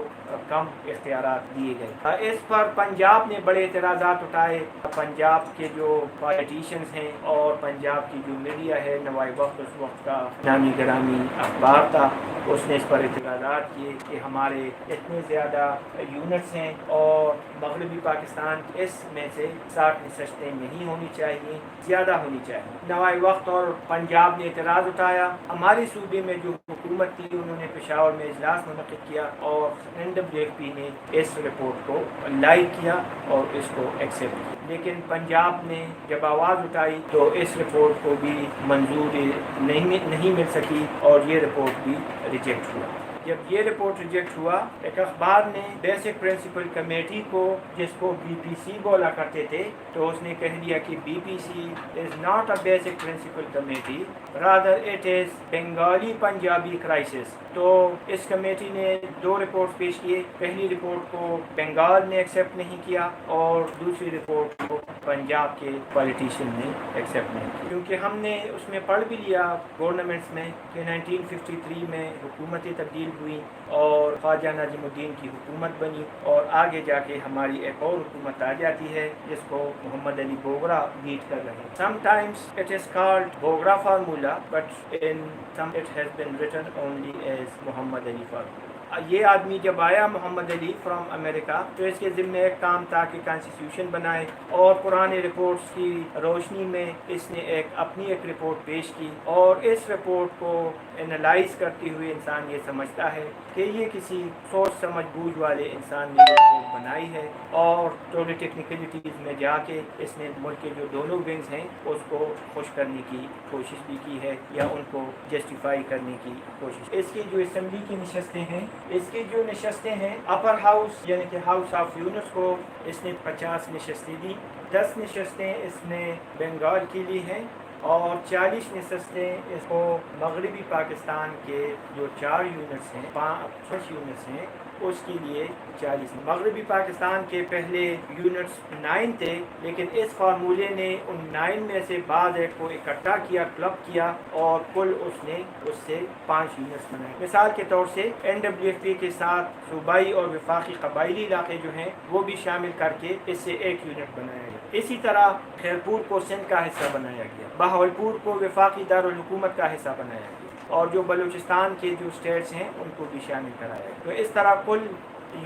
کم اختیارات دیے گئے. اس پر پنجاب نے بڑے اعتراضات اٹھائے. پنجاب کے جو پالیٹیشینز ہیں اور پنجاب کی جو میڈیا ہے, نوائے وقت اس وقت کا نامی گرامی اخبار تھا, اس نے اس پر اعتراضات کیے کہ ہمارے اتنے زیادہ یونٹس ہیں اور مغربی پاکستان اس میں سے 60 نشستیں نہیں ہونی چاہیے, زیادہ ہونی چاہیے. نوائے وقت اور پنجاب نے اعتراض اٹھایا. ہماری صوبے میں جو حکومت تھی انہوں نے پشاور میں اجلاس منعقد کیا, اور NWFP نے اس رپورٹ کو لائک کیا اور اس کو ایکسیپٹ کیا. لیکن پنجاب نے جب آواز اٹھائی تو اس رپورٹ کو بھی منظوری نہیں مل سکی, اور یہ رپورٹ بھی ریجیکٹ ہوا. جب یہ رپورٹ ریجیکٹ ہوا, ایک اخبار نے بیسک پرنسپل کمیٹی کو, جس کو BPC بولا کرتے تھے, تو اس نے کہہ دیا کہ BPC is not a basic principle committee, rather it is Bengali Punjabi crisis. تو اس کمیٹی نے 2 رپورٹ پیش کیے. پہلی رپورٹ کو بنگال نے ایکسیپٹ نہیں کیا, اور دوسری رپورٹ کو پنجاب کے پالیٹیشین نے ایکسیپٹ نہیں کیا, کیونکہ ہم نے اس میں پڑھ بھی لیا گورنمنٹس میں کہ 1953 میں حکومتیں تبدیل ہوئی اور خواجہ ناظم الدین کی حکومت بنی, اور آگے جا کے ہماری ایک اور حکومت آ جاتی ہے جس کو محمد علی بوگرا لیڈ کر رہے ہیں. Sometimes it is called Bogra formula, but in some it has been written only as Muhammad Ali formula. یہ آدمی جب آیا محمد علی فرام امریکہ, تو اس کے ذمہ ایک کام تھا کہ کانسٹیٹیوشن بنائے, اور پرانے رپورٹس کی روشنی میں اس نے اپنی ایک رپورٹ پیش کی, اور اس رپورٹ کو انالائز کرتے ہوئے انسان یہ سمجھتا ہے کہ یہ کسی سوچ سمجھ بوجھ والے انسان نے رپورٹ بنائی ہے, اور تھوڑی ٹیکنیکلٹیز میں جا کے اس نے ملک کے جو دونوں ونگز ہیں اس کو خوش کرنے کی کوشش بھی کی ہے, یا ان کو جسٹیفائی کرنے کی کوشش. اس کی جو اسمبلی کی نشستیں ہیں, اس کی جو نشستیں ہیں اپر ہاؤس یعنی کہ ہاؤس آف یونٹس کو اس نے 50 نشستیں دی. 10 نشستیں اس نے بنگال کے لیے ہیں, اور 40 نشستیں اس کو مغربی پاکستان کے جو 4 یونٹس ہیں, 5 یونٹس ہیں, اس کے لیے 40. مغربی پاکستان کے پہلے یونٹس 9 تھے, لیکن اس فارمولے نے ان 9 میں سے بعض ایک کو اکٹھا کیا, کلب کیا, اور کل اس نے اس سے 5 یونٹس بنائے. مثال کے طور سے NWFP کے ساتھ صوبائی اور وفاقی قبائلی علاقے جو ہیں وہ بھی شامل کر کے اس سے 1 یونٹ بنایا گیا. اسی طرح خیرپور کو سندھ کا حصہ بنایا گیا, بہاولپور کو وفاقی دارالحکومت کا حصہ بنایا گیا, اور جو بلوچستان کے جو اسٹیٹس ہیں ان کو بھی شامل کرایا گیا. تو اس طرح کل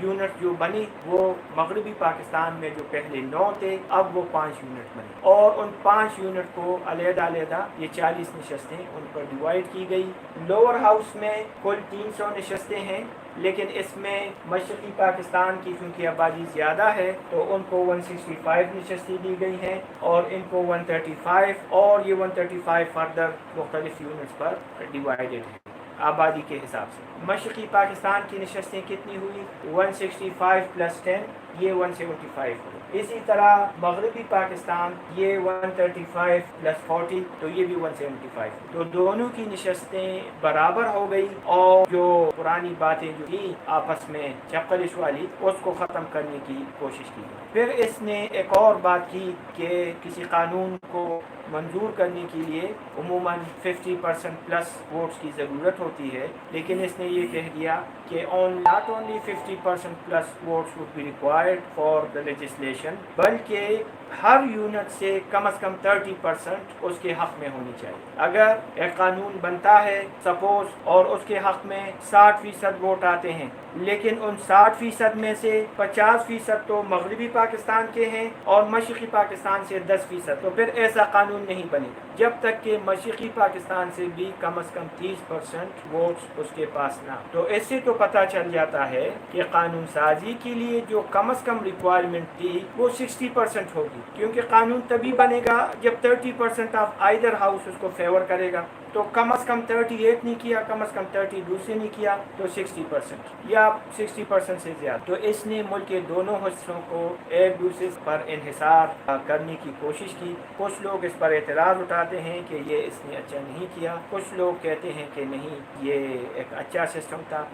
یونٹ جو بنی وہ مغربی پاکستان میں جو پہلے 9 تھے اب وہ 5 یونٹ بنے, اور ان 5 یونٹ کو علیحدہ علیحدہ یہ 40 نشستیں ان پر ڈیوائڈ کی گئی. لوور ہاؤس میں کل 300 نشستیں ہیں, لیکن اس میں مشرقی پاکستان کی چونکہ آبادی زیادہ ہے تو ان کو 165 نشستیں دی گئی ہیں, اور ان کو 135, اور یہ 135 فردر مختلف یونٹس پر ڈیوائیڈڈ ہیں آبادی کے حساب سے. مشرقی پاکستان کی نشستیں کتنی ہوئی؟ 165 + 10 یہ 175 ہوئی. اسی طرح مغربی پاکستان یہ 135 + 40 تو یہ بھی 175. تو دونوں کی نشستیں برابر ہو گئی, اور جو پرانی باتیں جو تھی آپس میں چپقلش والی اس کو ختم کرنے کی کوشش کی. پھر اس نے ایک اور بات کی کہ کسی قانون کو منظور کرنے کے لیے عموماً 50% پلس ووٹس کی ضرورت ہوتی ہے, لیکن اس نے یہ کہہ دیا کہ not only 50% plus votes would be required required for the legislation, بلکہ ہر یونٹ سے کم از کم 30% اس کے حق میں ہونی چاہیے۔ اگر ایک قانون بنتا ہے سپوز اور اس کے حق میں 60% ووٹ آتے ہیں، لیکن ان 60% میں سے 50% تو مغربی پاکستان کے ہیں اور مشرقی پاکستان سے 10%، تو پھر ایسا قانون نہیں بنے گا جب تک کہ مشرقی پاکستان سے بھی کم از کم 30% ووٹس اس کے پاس نہ۔ تو اس سے تو پتہ چل جاتا ہے کہ قانون سازی کے لیے جو کم از کم ریکوائرمنٹ تھی وہ 60% ہوگی، کیونکہ قانون تبھی بنے گا جب 30% آف آئدر ہاؤس اس کو فیور کرے گا۔ تو کم از کم 38 نہیں کیا، کم از کم 32 سے نہیں کیا، تو 60% یا 60% سے زیادہ۔ تو اس نے ملک کے دونوں حصوں کو ایک دوسرے پر انحصار کرنے کی کوشش کی۔ کچھ لوگ اس پر اعتراض اٹھاتے ہیں کہ یہ اس نے اچھا نہیں کیا، کچھ لوگ کہتے ہیں کہ نہیں یہ ایک اچھا سسٹم تھا۔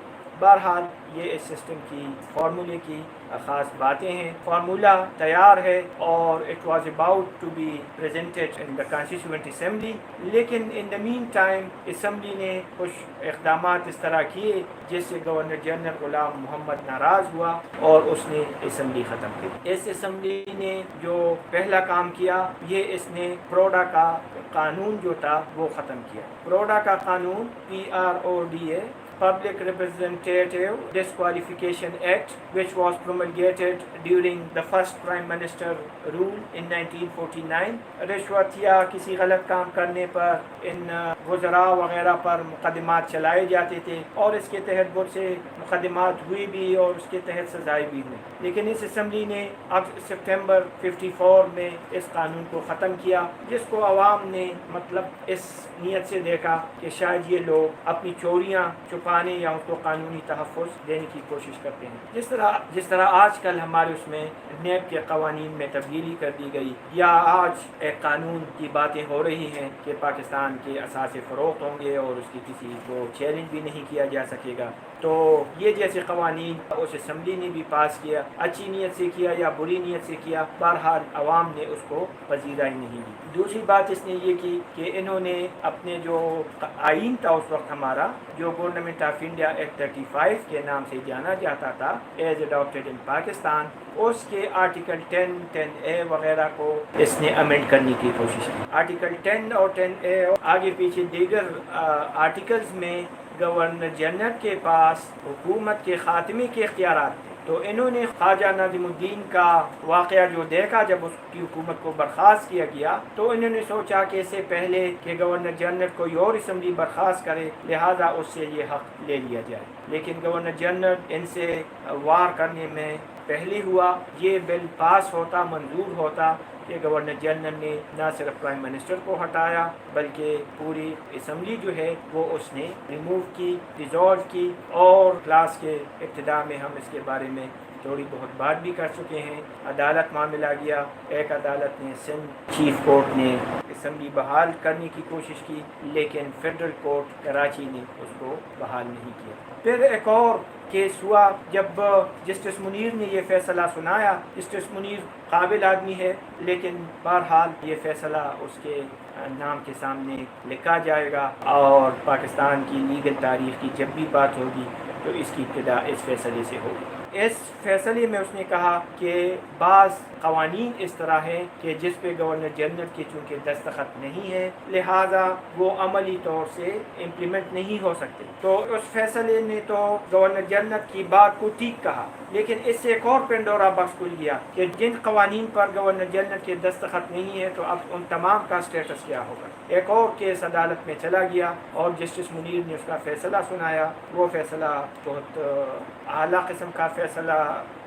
بہرحال یہ اس سسٹم کی فارمولے کی خاص باتیں ہیں۔ فارمولا تیار ہے اور it was about to be presented in the constituent assembly, لیکن in the main time assembly نے کچھ اقدامات اس طرح کیے جس سے گورنر جنرل غلام محمد ناراض ہوا اور اس نے اسمبلی ختم کی۔ اس اسمبلی نے جو پہلا کام کیا یہ اس نے پروڈا کا قانون جو تھا وہ ختم کیا۔ پروڈا کا قانون PRODA Public Representative Disqualification Act, which was promulgated during the first Prime Minister rule in 1949. رشوت یا کسی غلط کام کرنے پر ان وزراء وغیرہ پر مقدمات چلائے جاتے تھے اور اس کے تحت بہت سے مقدمات ہوئی بھی اور اس کے تحت سزائیں بھی ہوئی، لیکن اس اسمبلی نے اب سپٹمبر 54 میں اس قانون کو ختم کیا، جس کو عوام نے مطلب اس نیت سے دیکھا کہ شاید یہ لوگ اپنی چوریاں چھپانے یا اس کو قانونی تحفظ دینے کی کوشش کرتے ہیں۔ جس طرح آج کل ہمارے اس میں نیب کے قوانین میں تبدیلی کر دی گئی، یا آج ایک قانون کی باتیں ہو رہی ہیں کہ پاکستان کے اثاثے فروخت ہوں گے اور اس کی کسی کو چیلنج بھی نہیں کیا جا سکے گا، تو یہ جیسے قوانین اس اسمبلی نے بھی پاس کیا، اچھی نیت سے کیا یا بری نیت سے کیا، بہرحال عوام نے اس کو پذیرائی نہیں دی۔ دوسری بات اس نے یہ کی کہ انہوں نے اپنے جو آئین تھا اس وقت ہمارا، جو گورنمنٹ آف انڈیا ایکٹ 35 کے نام سے جانا جاتا تھا ایز اڈاپٹیڈ ان پاکستان، اس کے آرٹیکل 10، 10A وغیرہ کو اس نے امینڈ کرنے کی کوشش کی۔ آرٹیکل 10 اور 10A آگے پیچھے دیگر آرٹیکلز میں گورنر جنرل کے پاس حکومت کے خاتمے کے اختیارات تھے، تو انہوں نے خواجہ ناظم الدین کا واقعہ جو دیکھا جب اس کی حکومت کو برخاست کیا گیا، تو انہوں نے سوچا کہ اس سے پہلے کہ گورنر جنرل کوئی اور اسمبلی برخاست کرے لہذا اس سے یہ حق لے لیا جائے، لیکن گورنر جنرل ان سے وار کرنے میں پہلے ہوا۔ یہ بل پاس ہوتا، منظور ہوتا کہ گورنر جنرل نے نہ صرف پرائم منسٹر کو ہٹایا بلکہ پوری اسمبلی جو ہے وہ اس نے ریموو کی، ڈیزالو کی، اور کلاس کے ابتدا میں ہم اس کے بارے میں تھوڑی بہت بات بھی کر چکے ہیں۔ عدالت معاملہ گیا، ایک عدالت نے سندھ چیف کورٹ نے اسمبلی بحال کرنے کی کوشش کی، لیکن فیڈرل کورٹ کراچی نے اس کو بحال نہیں کیا۔ پھر ایک اور کیس ہوا جب جسٹس منیر نے یہ فیصلہ سنایا۔ جسٹس منیر قابل آدمی ہے، لیکن بہرحال یہ فیصلہ اس کے نام کے سامنے لکھا جائے گا، اور پاکستان کی لیگل تاریخ کی جب بھی بات ہوگی تو اس کی ابتدا اس فیصلے سے ہوگی۔ اس فیصلے میں اس نے کہا کہ بعض قوانین اس طرح ہیں کہ جس پہ گورنر جنرل کے چونکہ دستخط نہیں ہے لہٰذا وہ عملی طور سے امپلیمنٹ نہیں ہو سکتے، تو اس فیصلے نے تو گورنر جنرل کی بات کو ٹھیک کہا، لیکن اس سے ایک اور پنڈورا باکس کھل گیا کہ جن قوانین پر گورنر جنرل کے دستخط نہیں ہے تو اب ان تمام کا اسٹیٹس کیا ہوگا۔ ایک اور کیس عدالت میں چلا گیا اور جسٹس منیر نے اس کا فیصلہ سنایا۔ وہ فیصلہ بہت اعلیٰ قسم کا فیصلہ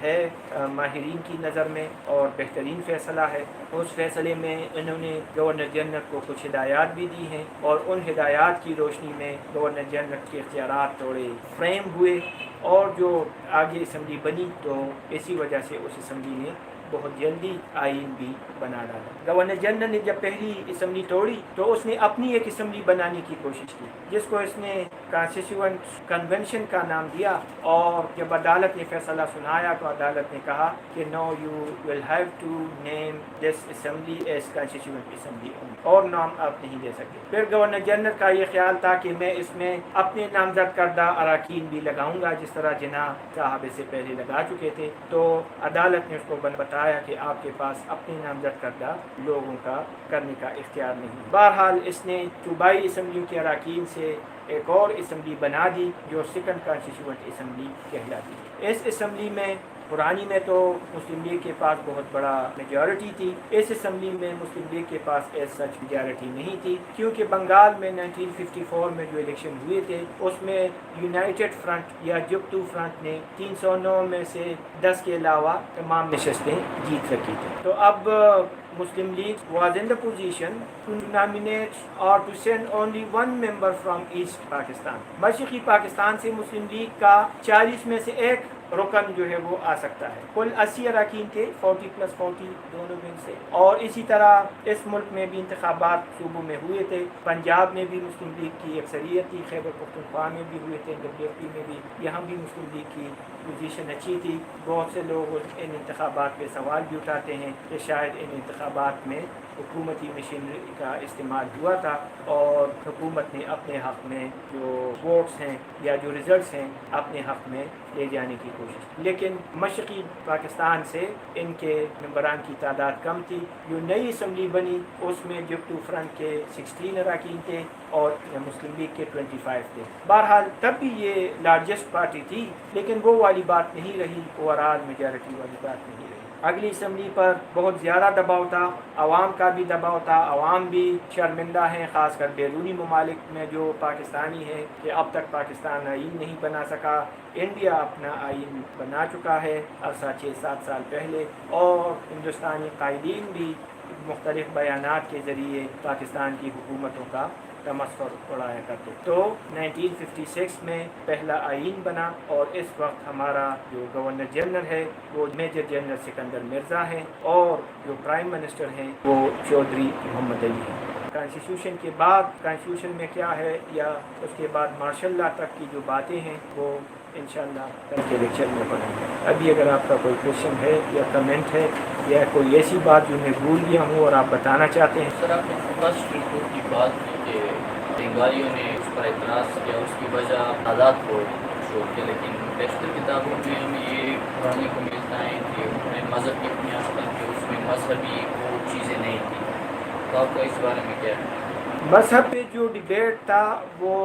ہے ماہرین کی نظر میں اور بہترین فیصلہ ہے۔ اس فیصلے میں انہوں نے گورنر جنرل کو کچھ ہدایات بھی دی ہیں، اور ان ہدایات کی روشنی میں گورنر جنرل کے اختیارات تھوڑے فریم ہوئے، اور جو آگے اسمبلی بنی تو اسی وجہ سے اس اسمبلی نے بہت جلدی آئین بھی بنا ڈالا۔ گورنر جنرل نے جب پہلی اسمبلی توڑی تو اس نے اپنی ایک اسمبلی بنانے کی کوشش کی جس کو اس نے کانسٹیٹیوئنٹ کنونشن کا نام دیا، اور جب عدالت نے فیصلہ سنایا تو عدالت نے کہا کہ no you will have to name this assembly as constituent assembly, اور نام آپ نہیں دے سکتے۔ پھر گورنر جنرل کا یہ خیال تھا کہ میں اس میں اپنے نامزد کردہ اراکین بھی لگاؤں گا جس طرح جناح صاحب اس سے پہلے لگا چکے تھے، تو عدالت نے اس کو بتایا کہ آپ کے پاس اپنے نامزد کردہ لوگوں کا کرنے کا اختیار نہیں۔ بہرحال اس نے صوبائی اسمبلیوں کے اراکین سے ایک اور اسمبلی بنا دی جو سیکنڈ کانسٹیٹیوئنٹ اسمبلی کہلاتی ہے۔ اس اسمبلی میں پرانی میں تو مسلم لیگ کے پاس بہت بڑا میجورٹی تھی، اس اسمبلی میں مسلم لیگ کے پاس ایز سچ میجورٹی نہیں تھی، کیونکہ بنگال میں 1954 میں جو الیکشن ہوئے تھے اس میں یونائٹڈ فرنٹ یا جبتو فرنٹ نے 309 میں سے 10 کے علاوہ تمام نشستیں جیت رکھی تھیں۔ تو اب Muslim League was in the position to nominate or to send only one member from East Pakistan. مشرقی پاکستان سے مسلم لیگ کا 40 میں سے ایک رکن جو ہے وہ آ سکتا ہے۔ کل 80 اراکین تھے، 40+40 دونوں ونگ سے، اور اسی طرح اس ملک میں بھی انتخابات صوبوں میں ہوئے تھے۔ پنجاب میں بھی مسلم لیگ کی اکثریت تھی، خیبر پختونخوا میں بھی ہوئے تھے، WFP میں بھی، یہاں بھی مسلم لیگ کی پوزیشن اچھی تھی۔ بہت سے لوگ ان انتخابات پہ سوال بھی اٹھاتے ہیں کہ شاید ان انتخابات میں حکومتی مشینری کا استعمال ہوا تھا اور حکومت نے اپنے حق میں جو ووٹس ہیں یا جو ریزلٹس ہیں اپنے حق میں لے جانے کی کوشش کی، لیکن مشرقی پاکستان سے ان کے ممبران کی تعداد کم تھی۔ جو نئی اسمبلی بنی اس میں جبتو فرنٹ کے 16 اراکین تھے اور مسلم لیگ کے 25 تھے۔ بہرحال تب بھی یہ لارجسٹ پارٹی تھی، لیکن وہ والی بات نہیں رہی، اوورآل میجارٹی والی بات نہیں رہی۔ اگلی اسمبلی پر بہت زیادہ دباؤ تھا، عوام کا بھی دباؤ تھا، عوام بھی شرمندہ ہیں، خاص کر بیرونی ممالک میں جو پاکستانی ہیں کہ اب تک پاکستان آئین نہیں بنا سکا۔ انڈیا اپنا آئین بنا چکا ہے عرصہ 6-7 سال پہلے، اور ہندوستانی قائدین بھی مختلف بیانات کے ذریعے پاکستان کی حکومتوں کا تمسخر اڑایا کرتے۔ تو 1956 میں پہلا آئین بنا، اور اس وقت ہمارا جو گورنر جنرل ہے وہ میجر جنرل سکندر مرزا ہیں، اور جو پرائم منسٹر ہیں وہ چودھری محمد علی ہیں۔ کانسٹیٹیوشن کے بعد کانسٹیٹیوشن میں کیا ہے یا اس کے بعد مارشل لا تک کی جو باتیں ہیں وہ انشاءاللہ کل کے لیکچر میں پڑھیں گے۔ ابھی اگر آپ کا کوئی کوشچن ہے یا کمنٹ ہے یا کوئی ایسی بات جو میں بھول گیا ہوں اور آپ بتانا چاہتے ہیں۔ سر، آپ نے فرسٹ رپورٹ کی بات کی کہ بنگالیوں نے اس پر اعتراض کیا، اس کی وجہ آزاد کو شو کیا، لیکن بیشتر کتابوں میں ہمیں یہ پڑھنے کو ملتا ہے کہ انہوں نے مذہب کی بنیاد پر کہ اس میں مذہبی وہ چیزیں نہیں تھیں، تو آپ کا اس بارے میں کیا ہے؟ مذہب پہ جو ڈبیٹ تھا وہ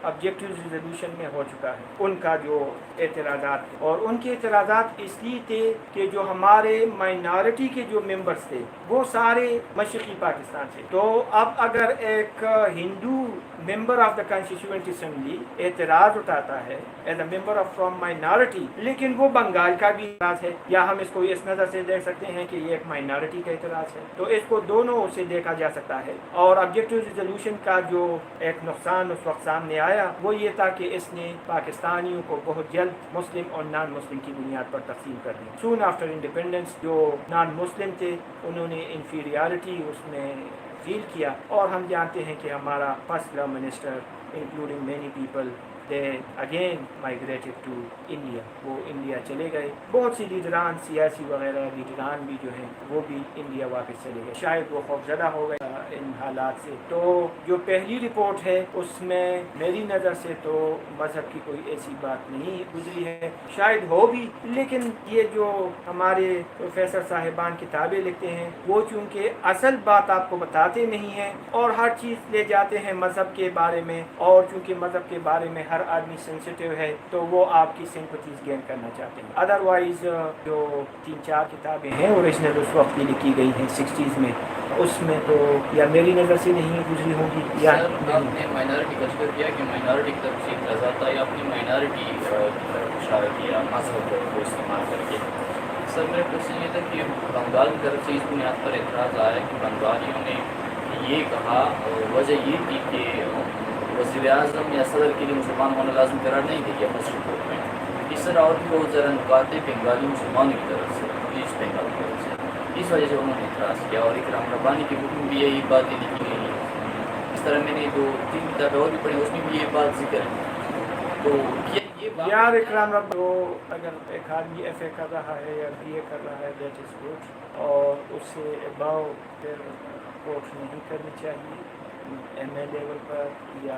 آبجیکٹیو ریزولوشن میں ہو چکا ہے، ان کا جو اعتراضات تھے، اور ان کے اعتراضات اس لیے تھے کہ جو ہمارے مائنارٹی کے جو ممبرز تھے وہ سارے مشرقی پاکستان سے، تو اب اگر ایک Hindu member of the constituent assembly اعتراض اٹھاتا ہے as a member of from minority, لیکن وہ بنگال کا بھی اعتراض ہے، یا ہم اس کو اس نظر سے دیکھ سکتے ہیں کہ یہ ایک مائنارٹی کا اعتراض ہے، تو اس کو دونوں سے دیکھا جا سکتا ہے۔ اور آبجیکٹیو ریزولوشن کا جو ایک نقصان اس وقت سامنے آیا وہ یہ تھا کہ اس نے پاکستانیوں کو بہت جلد مسلم اور نان مسلم کی بنیاد پر تقسیم کر دیا۔ سون آفٹر انڈیپینڈنس جو نان مسلم تھے انہوں نے انفیریارٹی اس میں فیل کیا، اور ہم جانتے ہیں کہ ہمارا first prime minister including many people they again migrated to India, وہ انڈیا چلے گئے۔ بہت سی لیڈران سیاسی وغیرہ لیڈران بھی جو ہیں وہ بھی انڈیا واپس چلے گئے، شاید وہ خوفزدہ ہو گئے ان حالات سے۔ تو جو پہلی رپورٹ ہے اس میں میری نظر سے تو مذہب کی کوئی ایسی بات نہیں گزری ہے، شاید ہو بھی، لیکن یہ جو ہمارے پروفیسر صاحبان کتابیں لکھتے ہیں وہ چونکہ اصل بات آپ کو بتاتے نہیں ہیں اور ہر چیز لے جاتے ہیں مذہب کے بارے میں، اور چونکہ مذہب کے بارے میں ہر آدمی سینسیٹیو ہے تو وہ آپ کی سمپتھیز گین کرنا چاہتے ہیں۔ ادروائز جو 3-4 کتابیں ہیں اوریجنل اس وقت کی لکھی گئی ہیں 60s میں، اس میں تو یا میری نظر سے نہیں گزری ہوں گی یا آپ نے مائنارٹی کا ذکر کیا کہ مائنارٹی کی طرف سے اعتراضات آیا، اپنی مائنارٹی کی طرف اشارہ کیا مذہب کو استعمال کر کے۔ سر میرا کوشچن یہ تھا کہ بنگال کی طرف سے اس بنیاد پر اعتراض آیا کہ بنگالیوں نے یہ کہا، وجہ یہ تھی کہ وزیر اعظم یا صدر کے لیے مسلمان ہونا لازم قرار نہیں دیا گیا فرسٹ رپورٹ میں۔ اس طرح اور بھی بہت ذرا نکات بنگالی مسلمانوں کی طرف سے، ایسٹ بنگال کی طرف سے، اس وجہ سے انہوں نے اعتراض کیا، اور اکرام ربانی کی بک میں بھی یہی باتیں لکھی گئی ہیں۔ اس طرح میں نے جو 3 کتابیں اور بھی پڑھی اس میں بھی یہ بات ذکر ہے۔ تو یہ بات یار اکرام رب وہ اگر ایک آدمی ایف اے کر رہا ہے یا بی اے کر رہا ہے دیٹ از گڈ، اور اس سے اباؤ پھر کورس نہیں کرنی چاہیے ایم اے لیول پر یا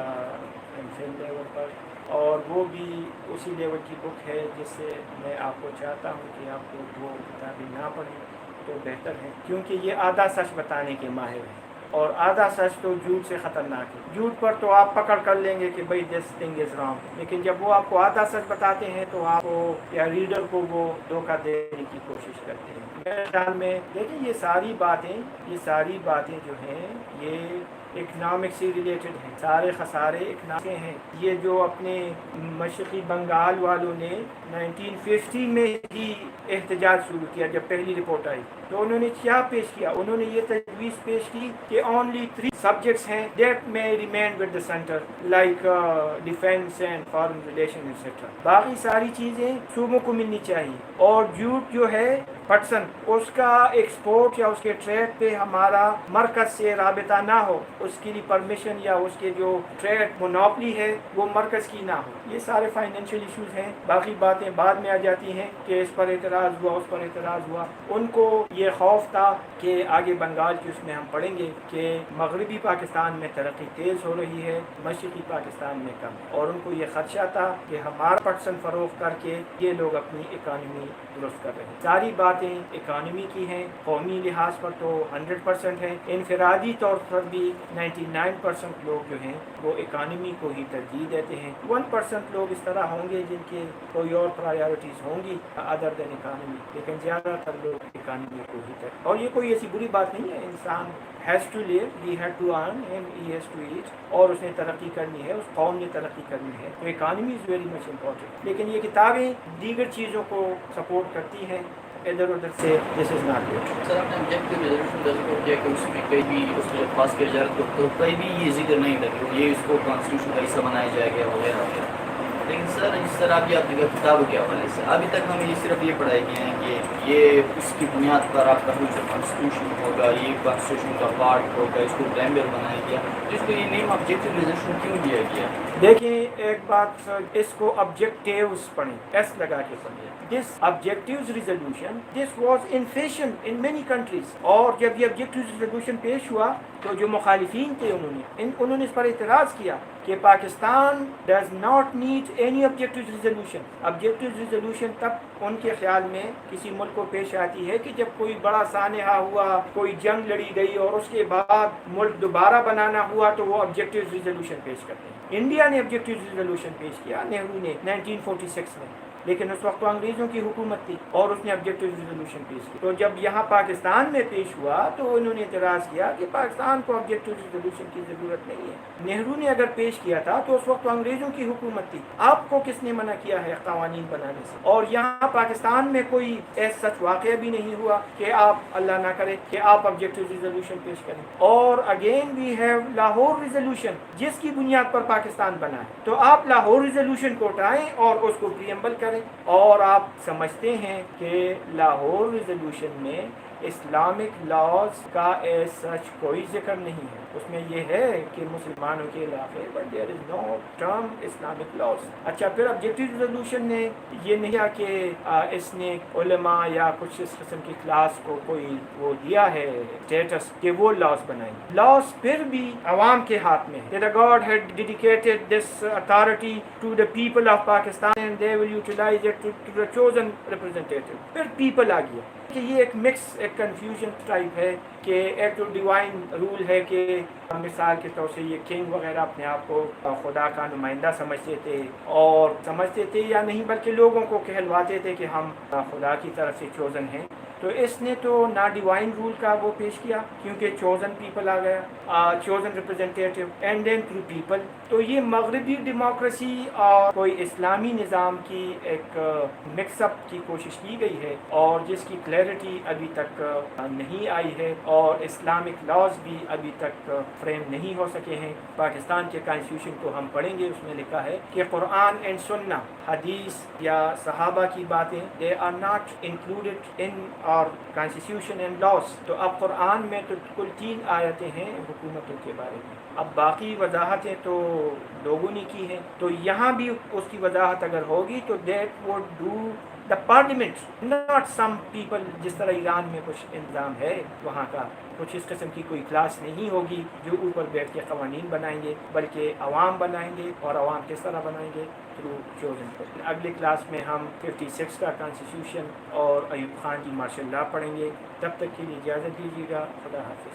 ایم فل لیول پر، اور وہ بھی اسی لیول کی بک ہے جس سے میں آپ کو چاہتا ہوں کہ آپ کو وہ کتابیں نہ پڑھیں تو بہتر ہے، کیونکہ یہ آدھا سچ بتانے کے ماہر ہیں، اور آدھا سچ تو جھوٹ سے خطرناک ہے۔ جھوٹ پر تو آپ پکڑ کر لیں گے کہ بھئی دس تھنگ از رانگ، لیکن جب وہ آپ کو آدھا سچ بتاتے ہیں تو آپ کو یا ریڈر کو وہ دھوکہ دینے کی کوشش کرتے ہیں۔ میرے خیال میں دیکھیں یہ ساری باتیں جو ہیں یہ اکنامک سے ریلیٹڈ ہیں، سارے خسارے اکنامک ہیں۔ یہ جو اپنے مشرقی بنگال والوں نے 1950 میں ہی احتجاج شروع کیا جب پہلی رپورٹ آئی، تو انہوں نے کیا پیش کیا؟ انہوں نے یہ تجویز پیش کی کہ only 3 subjects ہیں that may remain with the center like defense and foreign relations etc. باقی ساری چیزیں صوبوں کو ملنی چاہیے، اور جھوٹ جو ہے پٹسن اس کا ایکسپورٹ یا اس کے ٹریڈ پہ ہمارا مرکز سے رابطہ نہ ہو، اس کے لیے پرمیشن یا اس کے جو ٹریڈ مونوپلی ہے وہ مرکز کی نہ ہو۔ یہ سارے فائنینشیل ایشوز ہیں، باقی باتیں بعد میں آ جاتی ہیں کہ اس پر اعتراض ہوا، اس پر اعتراض ہوا۔ ان کو یہ خوف تھا کہ آگے بنگال کی اس میں ہم پڑھیں گے کہ مغربی پاکستان میں ترقی تیز ہو رہی ہے، مشرقی پاکستان میں کم، اور ان کو یہ خدشہ تھا کہ ہمارا پٹسن فروخت کر کے یہ لوگ اپنی اکانومی درست کر رہے ہیں۔ ساری باتیں اکانومی کی ہیں، قومی لحاظ پر تو 100% ہیں، انفرادی طور پر بھی 99% لوگ جو ہیں وہ اکانومی کو ہی ترجیح دیتے ہیں۔ 1% لوگ اس طرح ہوں گے جن کے کوئی اور پرائیورٹیز ہوں گی ادر دین اکانومی، لیکن زیادہ تر لوگ اکانومی کو ہی ترجیح۔ اور یہ کوئی ایسی بری بات نہیں ہے، انسان has to live, he had to earn and he has to eat، اور اس نے ترقی کرنی ہے، اس قوم نے ترقی کرنی ہے، تو economy is very much important. لیکن یہ کتابیں دیگر چیزوں کو سپورٹ کرتی ہیں ادھر ادھر سے، دس از ناٹ گڈ۔ سر آپ نے آبجیکٹو ریزولوشن کا ذکر کیا کہ اس میں کئی بھی اس میں جب پاس کیا جا رہا تو کئی بھی یہ ذکر نہیں تھا کہ یہ اس کو کانسٹیٹیوشن کا حصہ بنایا جائے گا وغیرہ وغیرہ، لیکن سر جس طرح ابھی آپ دیکھا کتابوں کے حوالے سے ابھی تک ہمیں یہ صرف یہ پڑھائی گئے ہیں کہ یہ اس کی بنیاد پر آپ کا جو کانسٹیٹیوشن ہوگا یہ کانسٹیٹیوشن کا پارٹ ہوگا، اس کو پریمبر بنایا گیا، تو اس کو یہ نیم آبجیکٹو ریزولوشن کیوں دیا گیا؟ دیکھیں ایک بات، اس کو آبجیکٹیوز پڑھیں، ایس لگا کے پڑھیں۔ This objectives resolution this was in fashion in many countries, اور جب یہ آبجیکٹیوز ریزولوشن پیش ہوا تو جو مخالفین تھے انہوں نے اس پر اعتراض کیا کہ Pakistan does not need any objectives resolution. Objectives resolution تب ان کے خیال میں کسی ملک کو پیش آتی ہے کہ جب کوئی بڑا سانحہ ہوا، کوئی جنگ لڑی گئی اور اس کے بعد ملک دوبارہ بنانا ہوا تو وہ آبجیکٹیوز ریزولوشن پیش کرتے ہیں۔ انڈیا نے آبجیکٹیو ریزولوشن پیش کیا نہرو نے 1946 میں، لیکن اس وقت تو انگریزوں کی حکومت تھی اور اس نے آبجیکٹیو ریزولوشن پیش کی۔ تو جب یہاں پاکستان میں پیش ہوا تو انہوں نے اعتراض کیا کہ پاکستان کو آبجیکٹیو ریزولوشن کی ضرورت نہیں ہے۔ نہرو نے اگر پیش کیا تھا تو اس وقت تو انگریزوں کی حکومت تھی، آپ کو کس نے منع کیا ہے قوانین بنانے سے؟ اور یہاں پاکستان میں کوئی ایسا سچ واقعہ بھی نہیں ہوا کہ آپ اللہ نہ کرے کہ آپ آبجیکٹیو ریزولوشن پیش کریں۔ اور again we have Lahore resolution جس کی بنیاد پر پاکستان بنا ہے، تو آپ لاہور ریزولوشن کو اٹھائیں اور اس کو پریمبل کریں، اور آپ سمجھتے ہیں کہ لاہور ریزولوشن میں اسلامک لاز کا ایز سچ کوئی ذکر نہیں ہے۔ اس میں یہ ہے کہ مسلمانوں کے علاقے but there is no term Islamic laws. اچھا، پھر آبجیکٹیو ریزولوشن نے یہ نہیں کیا کہ اس نے علماء یا کچھ اس قسم کی کلاس کو کوئی وہ دیا ہے اسٹیٹس کہ وہ لاز بنائیں۔ لاز پھر بھی عوام کے ہاتھ میں ہے۔ God had dedicated this authority to the people of Pakistan and they will utilize it to the chosen representative۔ پھر پیپل آ گیا کہ یہ ایک مکس، ایک کنفیوژن ٹائپ ہے کہ ایک تو ڈیوائن رول ہے کہ مثال کے طور سے یہ کنگ وغیرہ اپنے آپ کو خدا کا نمائندہ سمجھتے تھے، اور سمجھتے تھے یا نہیں بلکہ لوگوں کو کہلواتے تھے کہ ہم خدا کی طرف سے چوزن ہیں۔ تو اس نے تو نا ڈیوائن رول کا وہ پیش کیا کیونکہ چوزن پیپل آ گیا، chosen representative and then through people. تو یہ مغربی ڈیموکریسی اور کوئی اسلامی نظام کی ایک مکس اپ کی کوشش کی گئی ہے، اور جس کی کلیئرٹی ابھی تک نہیں آئی ہے، اور اسلامک لاز بھی ابھی تک فریم نہیں ہو سکے ہیں۔ پاکستان کے کانسٹیٹیوشن کو ہم پڑھیں گے، اس میں لکھا ہے کہ قرآن اینڈ سنہ، حدیث یا صحابہ کی باتیں، they are not included in اور کانسٹیٹیوشن اینڈ لاس. تو اب قرآن میں تو کل 3 آیتیں ہیں حکومتوں کے بارے میں. اب باقی وضاحتیں تو لوگوں نے کی ہیں, تو یہاں بھی اس کی وضاحت اگر ہوگی تو that would do the parliament, not some people. جس طرح ایران میں کچھ انتظام ہے وہاں کا, کچھ اس قسم کی کوئی کلاس نہیں ہوگی جو اوپر بیٹھ کے قوانین بنائیں گے, بلکہ عوام بنائیں گے. اور عوام کس طرح بنائیں گے؟ Through chosen person. اگلی کلاس میں ہم 56 کا کانسٹیٹیوشن اور ایوب خان کی مارشل لا پڑھیں گے. تب تک کے لیے اجازت دیجیے گا. خدا حافظ.